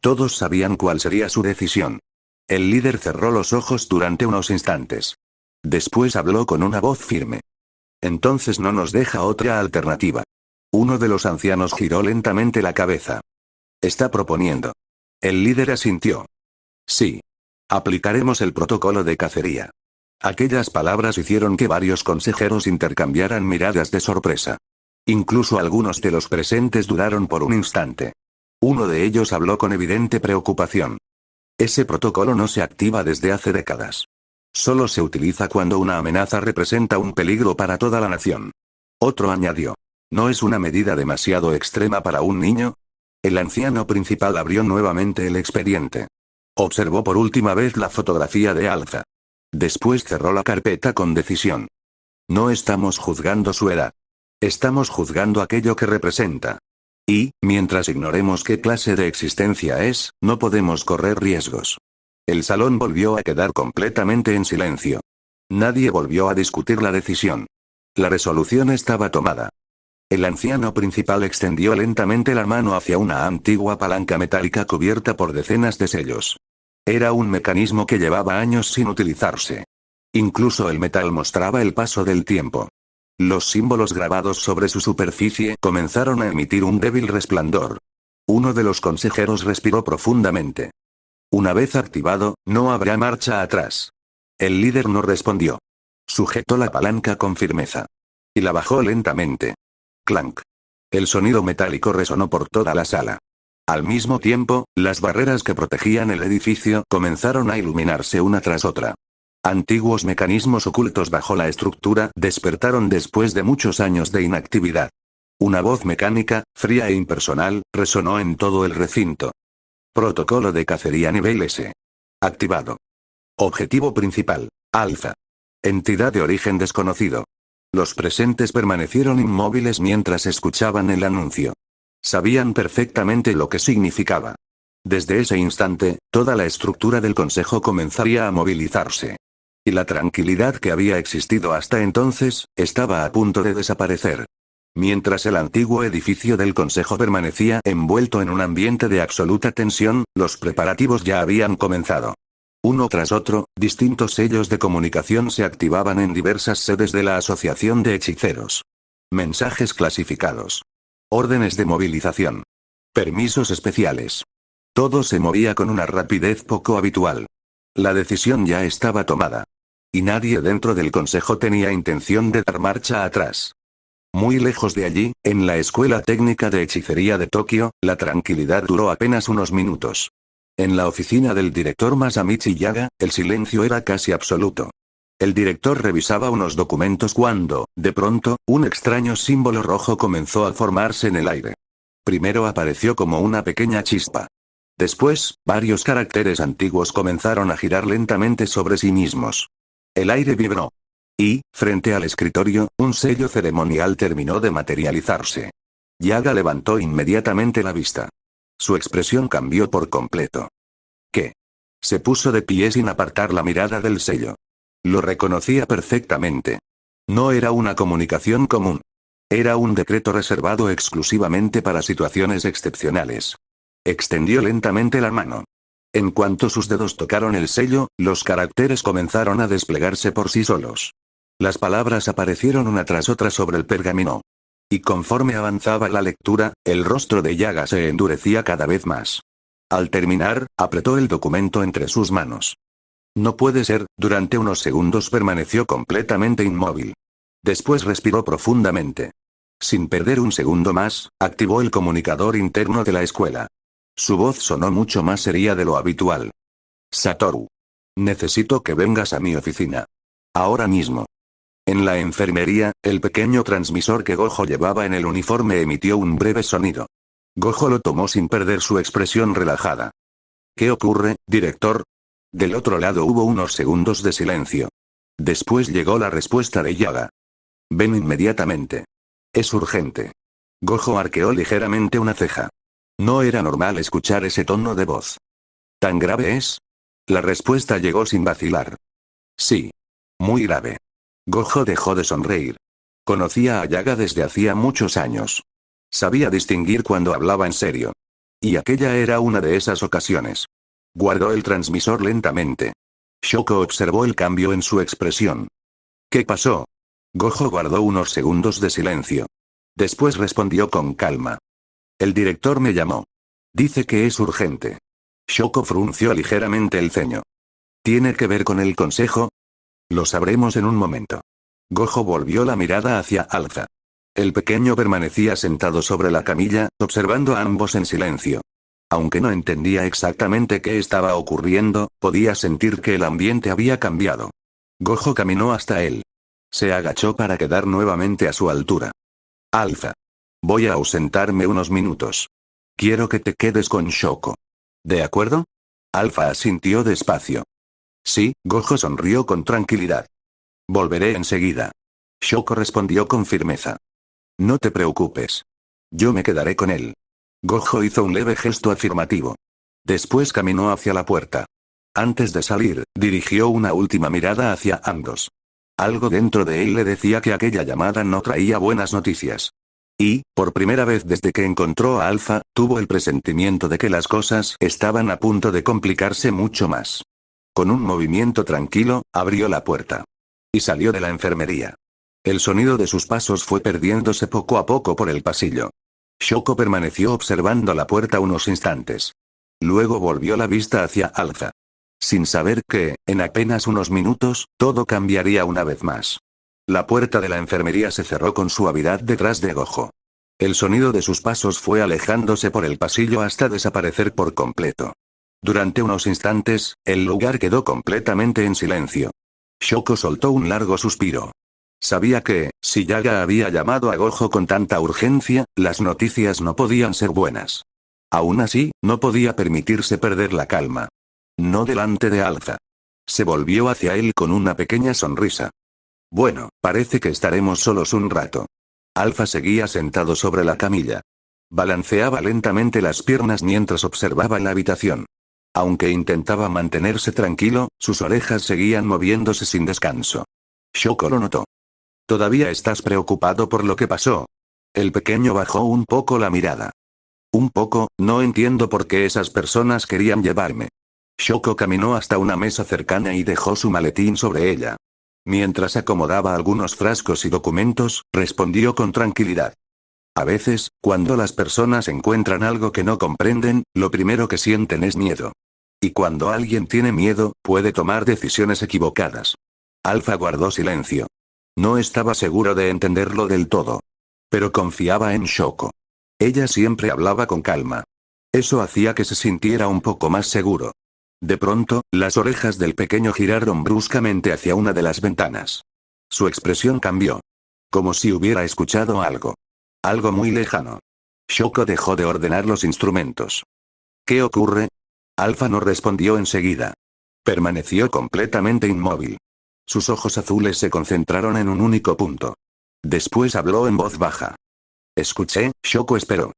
Speaker 1: Todos sabían cuál sería su decisión. El líder cerró los ojos durante unos instantes. Después habló con una voz firme. Entonces no nos deja otra alternativa. Uno de los ancianos giró lentamente la cabeza. Está proponiendo. El líder asintió. Sí. Aplicaremos el protocolo de cacería. Aquellas palabras hicieron que varios consejeros intercambiaran miradas de sorpresa. Incluso algunos de los presentes dudaron por un instante. Uno de ellos habló con evidente preocupación. Ese protocolo no se activa desde hace décadas. Solo se utiliza cuando una amenaza representa un peligro para toda la nación. Otro añadió. ¿No es una medida demasiado extrema para un niño? El anciano principal abrió nuevamente el expediente. Observó por última vez la fotografía de Alza. Después cerró la carpeta con decisión. No estamos juzgando su edad. Estamos juzgando aquello que representa. Y, mientras ignoremos qué clase de existencia es, no podemos correr riesgos. El salón volvió a quedar completamente en silencio. Nadie volvió a discutir la decisión. La resolución estaba tomada. El anciano principal extendió lentamente la mano hacia una antigua palanca metálica cubierta por decenas de sellos. Era un mecanismo que llevaba años sin utilizarse. Incluso el metal mostraba el paso del tiempo. Los símbolos grabados sobre su superficie comenzaron a emitir un débil resplandor. Uno de los consejeros respiró profundamente. Una vez activado, no habrá marcha atrás. El líder no respondió. Sujetó la palanca con firmeza. Y la bajó lentamente. Clank. El sonido metálico resonó por toda la sala. Al mismo tiempo, las barreras que protegían el edificio comenzaron a iluminarse una tras otra. Antiguos mecanismos ocultos bajo la estructura despertaron después de muchos años de inactividad. Una voz mecánica, fría e impersonal, resonó en todo el recinto. Protocolo de cacería nivel S. Activado. Objetivo principal. Alza. Entidad de origen desconocido. Los presentes permanecieron inmóviles mientras escuchaban el anuncio. Sabían perfectamente lo que significaba. Desde ese instante, toda la estructura del consejo comenzaría a movilizarse. Y la tranquilidad que había existido hasta entonces, estaba a punto de desaparecer. Mientras el antiguo edificio del consejo permanecía envuelto en un ambiente de absoluta tensión, los preparativos ya habían comenzado. Uno tras otro, distintos sellos de comunicación se activaban en diversas sedes de la Asociación de Hechiceros. Mensajes clasificados. Órdenes de movilización. Permisos especiales. Todo se movía con una rapidez poco habitual. La decisión ya estaba tomada. Y nadie dentro del consejo tenía intención de dar marcha atrás. Muy lejos de allí, en la Escuela Técnica de Hechicería de Tokio, la tranquilidad duró apenas unos minutos. En la oficina del director Masamichi Yaga, el silencio era casi absoluto. El director revisaba unos documentos cuando, de pronto, un extraño símbolo rojo comenzó a formarse en el aire. Primero apareció como una pequeña chispa. Después, varios caracteres antiguos comenzaron a girar lentamente sobre sí mismos. El aire vibró. Y, frente al escritorio, un sello ceremonial terminó de materializarse. Yaga levantó inmediatamente la vista. Su expresión cambió por completo. ¿Qué? Se puso de pie sin apartar la mirada del sello. Lo reconocía perfectamente. No era una comunicación común. Era un decreto reservado exclusivamente para situaciones excepcionales. Extendió lentamente la mano. En cuanto sus dedos tocaron el sello, los caracteres comenzaron a desplegarse por sí solos. Las palabras aparecieron una tras otra sobre el pergamino. Y conforme avanzaba la lectura, el rostro de Yaga se endurecía cada vez más. Al terminar, apretó el documento entre sus manos. No puede ser, durante unos segundos permaneció completamente inmóvil. Después respiró profundamente. Sin perder un segundo más, activó el comunicador interno de la escuela. Su voz sonó mucho más seria de lo habitual. Satoru. Necesito que vengas a mi oficina. Ahora mismo. En la enfermería, el pequeño transmisor que Gojo llevaba en el uniforme emitió un breve sonido. Gojo lo tomó sin perder su expresión relajada. ¿Qué ocurre, director? Del otro lado hubo unos segundos de silencio. Después llegó la respuesta de Yaga. Ven inmediatamente. Es urgente. Gojo arqueó ligeramente una ceja. No era normal escuchar ese tono de voz. ¿Tan grave es? La respuesta llegó sin vacilar. Sí. Muy grave. Gojo dejó de sonreír. Conocía a Yaga desde hacía muchos años. Sabía distinguir cuando hablaba en serio. Y aquella era una de esas ocasiones. Guardó el transmisor lentamente. Shoko observó el cambio en su expresión. ¿Qué pasó? Gojo guardó unos segundos de silencio. Después respondió con calma. El director me llamó. Dice que es urgente. Shoko frunció ligeramente el ceño. ¿Tiene que ver con el consejo? Lo sabremos en un momento. Gojo volvió la mirada hacia Alza. El pequeño permanecía sentado sobre la camilla, observando a ambos en silencio. Aunque no entendía exactamente qué estaba ocurriendo, podía sentir que el ambiente había cambiado. Gojo caminó hasta él. Se agachó para quedar nuevamente a su altura. Alpha. Voy a ausentarme unos minutos. Quiero que te quedes con Shoko. ¿De acuerdo? Alpha asintió despacio. Sí, Gojo sonrió con tranquilidad. Volveré enseguida. Shoko respondió con firmeza. No te preocupes. Yo me quedaré con él. Gojo hizo un leve gesto afirmativo. Después caminó hacia la puerta. Antes de salir, dirigió una última mirada hacia ambos. Algo dentro de él le decía que aquella llamada no traía buenas noticias. Y, por primera vez desde que encontró a Alpha, tuvo el presentimiento de que las cosas estaban a punto de complicarse mucho más. Con un movimiento tranquilo, abrió la puerta. Y salió de la enfermería. El sonido de sus pasos fue perdiéndose poco a poco por el pasillo. Shoko permaneció observando la puerta unos instantes. Luego volvió la vista hacia Alpha. Sin saber que, en apenas unos minutos, todo cambiaría una vez más. La puerta de la enfermería se cerró con suavidad detrás de Gojo. El sonido de sus pasos fue alejándose por el pasillo hasta desaparecer por completo. Durante unos instantes, el lugar quedó completamente en silencio. Shoko soltó un largo suspiro. Sabía que, si Yaga había llamado a Gojo con tanta urgencia, las noticias no podían ser buenas. Aún así, no podía permitirse perder la calma. No delante de Alpha. Se volvió hacia él con una pequeña sonrisa. Bueno, parece que estaremos solos un rato. Alpha seguía sentado sobre la camilla. Balanceaba lentamente las piernas mientras observaba la habitación. Aunque intentaba mantenerse tranquilo, sus orejas seguían moviéndose sin descanso. Shoko lo notó. ¿Todavía estás preocupado por lo que pasó? El pequeño bajó un poco la mirada. Un poco, no entiendo por qué esas personas querían llevarme. Shoko caminó hasta una mesa cercana y dejó su maletín sobre ella. Mientras acomodaba algunos frascos y documentos, respondió con tranquilidad. A veces, cuando las personas encuentran algo que no comprenden, lo primero que sienten es miedo. Y cuando alguien tiene miedo, puede tomar decisiones equivocadas. Alpha guardó silencio. No estaba seguro de entenderlo del todo. Pero confiaba en Shoko. Ella siempre hablaba con calma. Eso hacía que se sintiera un poco más seguro. De pronto, las orejas del pequeño giraron bruscamente hacia una de las ventanas. Su expresión cambió. Como si hubiera escuchado algo. Algo muy lejano. Shoko dejó de ordenar los instrumentos. ¿Qué ocurre? Alpha no respondió enseguida. Permaneció completamente inmóvil. Sus ojos azules se concentraron en un único punto. Después habló en voz baja. Escuché, Shoko esperó.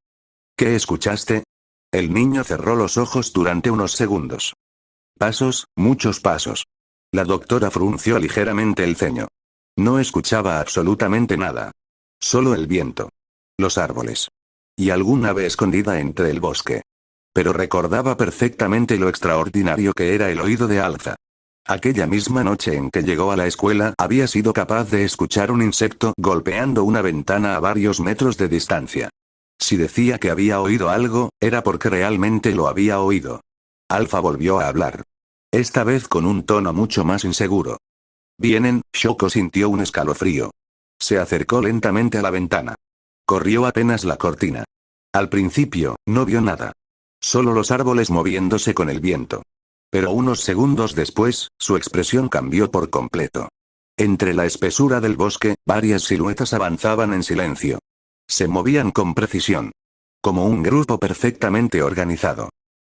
Speaker 1: ¿Qué escuchaste? El niño cerró los ojos durante unos segundos. Pasos, muchos pasos. La doctora frunció ligeramente el ceño. No escuchaba absolutamente nada. Solo el viento. Los árboles. Y algún ave escondida entre el bosque. Pero recordaba perfectamente lo extraordinario que era el oído de Alpha. Aquella misma noche en que llegó a la escuela había sido capaz de escuchar un insecto golpeando una ventana a varios metros de distancia. Si decía que había oído algo, era porque realmente lo había oído. Alpha volvió a hablar. Esta vez con un tono mucho más inseguro. Vienen, Shoko sintió un escalofrío. Se acercó lentamente a la ventana. Corrió apenas la cortina. Al principio, no vio nada. Solo los árboles moviéndose con el viento. Pero unos segundos después, su expresión cambió por completo. Entre la espesura del bosque, varias siluetas avanzaban en silencio. Se movían con precisión. Como un grupo perfectamente organizado.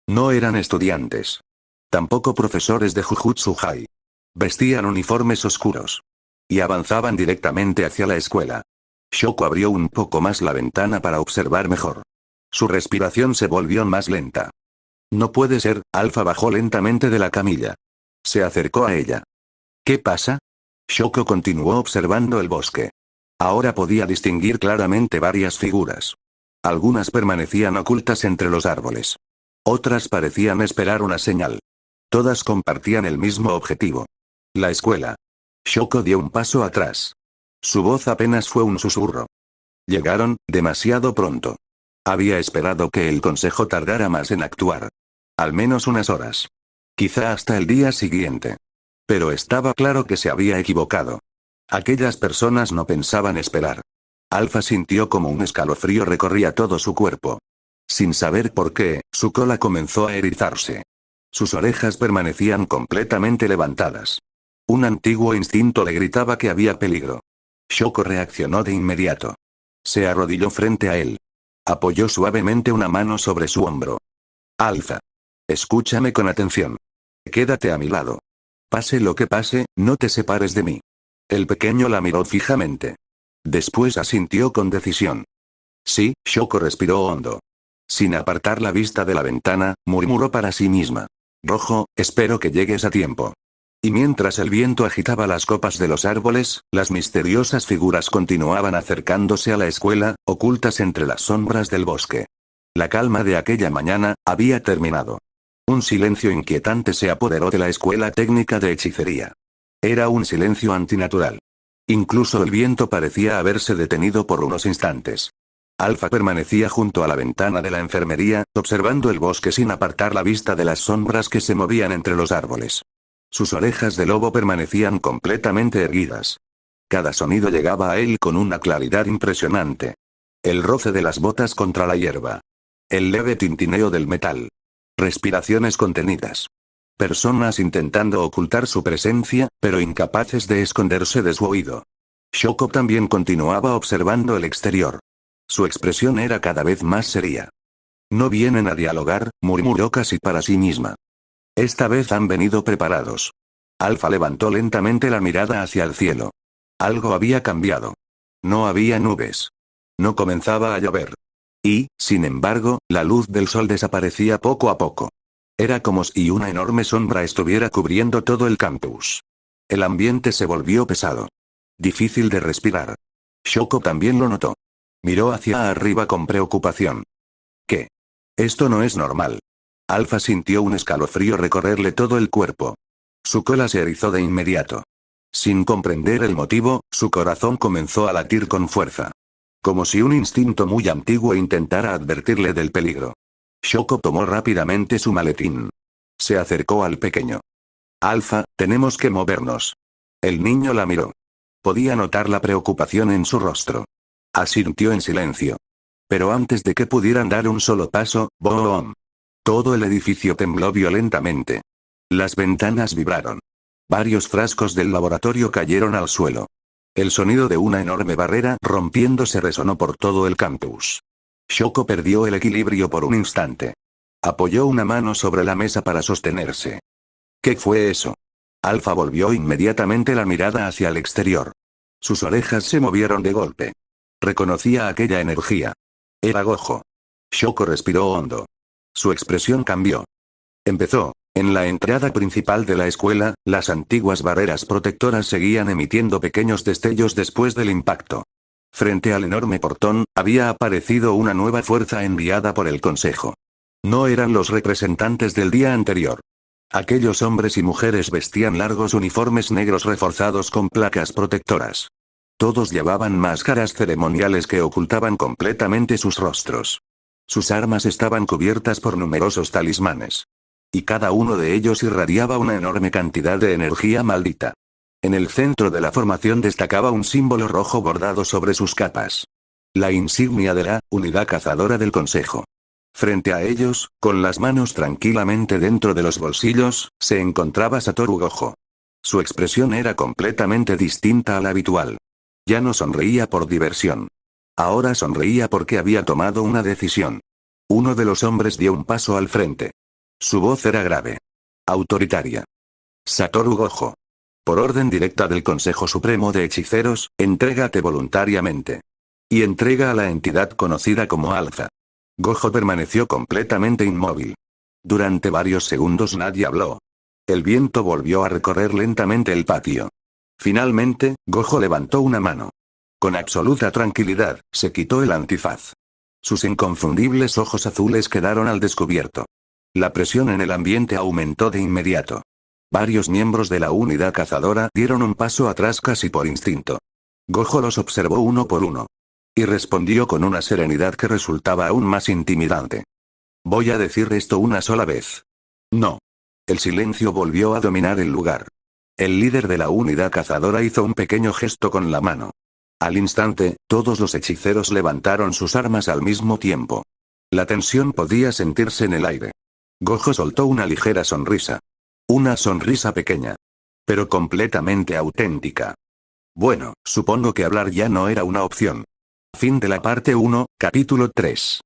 Speaker 1: No eran estudiantes. Tampoco profesores de Jujutsu Hai. Vestían uniformes oscuros. Y avanzaban directamente hacia la escuela. Shoko abrió un poco más la ventana para observar mejor. Su respiración se volvió más lenta. No puede ser, Alpha bajó lentamente de la camilla. Se acercó a ella. ¿Qué pasa? Shoko continuó observando el bosque. Ahora podía distinguir claramente varias figuras. Algunas permanecían ocultas entre los árboles. Otras parecían esperar una señal. Todas compartían el mismo objetivo. La escuela. Shoko dio un paso atrás. Su voz apenas fue un susurro. Llegaron, demasiado pronto. Había esperado que el consejo tardara más en actuar. Al menos unas horas. Quizá hasta el día siguiente. Pero estaba claro que se había equivocado. Aquellas personas no pensaban esperar. Alpha sintió como un escalofrío recorría todo su cuerpo. Sin saber por qué, su cola comenzó a erizarse. Sus orejas permanecían completamente levantadas. Un antiguo instinto le gritaba que había peligro. Shoko reaccionó de inmediato. Se arrodilló frente a él. Apoyó suavemente una mano sobre su hombro. Alpha. Escúchame con atención. Quédate a mi lado. Pase lo que pase, no te separes de mí. El pequeño la miró fijamente. Después asintió con decisión. Sí, Shoko respiró hondo. Sin apartar la vista de la ventana, murmuró para sí misma. Rojo, espero que llegues a tiempo. Y mientras el viento agitaba las copas de los árboles, las misteriosas figuras continuaban acercándose a la escuela, ocultas entre las sombras del bosque. La calma de aquella mañana había terminado. Un silencio inquietante se apoderó de la escuela técnica de hechicería. Era un silencio antinatural. Incluso el viento parecía haberse detenido por unos instantes. Alpha permanecía junto a la ventana de la enfermería, observando el bosque sin apartar la vista de las sombras que se movían entre los árboles. Sus orejas de lobo permanecían completamente erguidas. Cada sonido llegaba a él con una claridad impresionante. El roce de las botas contra la hierba. El leve tintineo del metal. Respiraciones contenidas. Personas intentando ocultar su presencia, pero incapaces de esconderse de su oído. Shoko también continuaba observando el exterior. Su expresión era cada vez más seria. No vienen a dialogar, murmuró casi para sí misma. Esta vez han venido preparados. Alpha levantó lentamente la mirada hacia el cielo. Algo había cambiado. No había nubes. No comenzaba a llover. Y, sin embargo, la luz del sol desaparecía poco a poco. Era como si una enorme sombra estuviera cubriendo todo el campus. El ambiente se volvió pesado. Difícil de respirar. Shoko también lo notó. Miró hacia arriba con preocupación. ¿Qué? Esto no es normal. Alpha sintió un escalofrío recorrerle todo el cuerpo. Su cola se erizó de inmediato. Sin comprender el motivo, su corazón comenzó a latir con fuerza. Como si un instinto muy antiguo intentara advertirle del peligro. Shoko tomó rápidamente su maletín. Se acercó al pequeño. Alpha, tenemos que movernos. El niño la miró. Podía notar la preocupación en su rostro. Asintió en silencio. Pero antes de que pudieran dar un solo paso, ¡boom! Todo el edificio tembló violentamente. Las ventanas vibraron. Varios frascos del laboratorio cayeron al suelo. El sonido de una enorme barrera rompiéndose resonó por todo el campus. Shoko perdió el equilibrio por un instante. Apoyó una mano sobre la mesa para sostenerse. ¿Qué fue eso? Alpha volvió inmediatamente la mirada hacia el exterior. Sus orejas se movieron de golpe. Reconocía aquella energía. Era Gojo. Shoko respiró hondo. Su expresión cambió. Empezó. En la entrada principal de la escuela, las antiguas barreras protectoras seguían emitiendo pequeños destellos después del impacto. Frente al enorme portón, había aparecido una nueva fuerza enviada por el Consejo. No eran los representantes del día anterior. Aquellos hombres y mujeres vestían largos uniformes negros reforzados con placas protectoras. Todos llevaban máscaras ceremoniales que ocultaban completamente sus rostros. Sus armas estaban cubiertas por numerosos talismanes. Y cada uno de ellos irradiaba una enorme cantidad de energía maldita. En el centro de la formación destacaba un símbolo rojo bordado sobre sus capas. La insignia de la Unidad Cazadora del Consejo. Frente a ellos, con las manos tranquilamente dentro de los bolsillos, se encontraba Satoru Gojo. Su expresión era completamente distinta a la habitual. Ya no sonreía por diversión. Ahora sonreía porque había tomado una decisión. Uno de los hombres dio un paso al frente. Su voz era grave. Autoritaria. Satoru Gojo. Por orden directa del Consejo Supremo de Hechiceros, entrégate voluntariamente. Y entrega a la entidad conocida como Alpha. Gojo permaneció completamente inmóvil. Durante varios segundos nadie habló. El viento volvió a recorrer lentamente el patio. Finalmente, Gojo levantó una mano. Con absoluta tranquilidad, se quitó el antifaz. Sus inconfundibles ojos azules quedaron al descubierto. La presión en el ambiente aumentó de inmediato. Varios miembros de la unidad cazadora dieron un paso atrás casi por instinto. Gojo los observó uno por uno. Y respondió con una serenidad que resultaba aún más intimidante. Voy a decir esto una sola vez. No. El silencio volvió a dominar el lugar. El líder de la unidad cazadora hizo un pequeño gesto con la mano. Al instante, todos los hechiceros levantaron sus armas al mismo tiempo. La tensión podía sentirse en el aire. Gojo soltó una ligera sonrisa. Una sonrisa pequeña. Pero completamente auténtica. Bueno, supongo que hablar ya no era una opción. Fin de la parte 1, capítulo 3.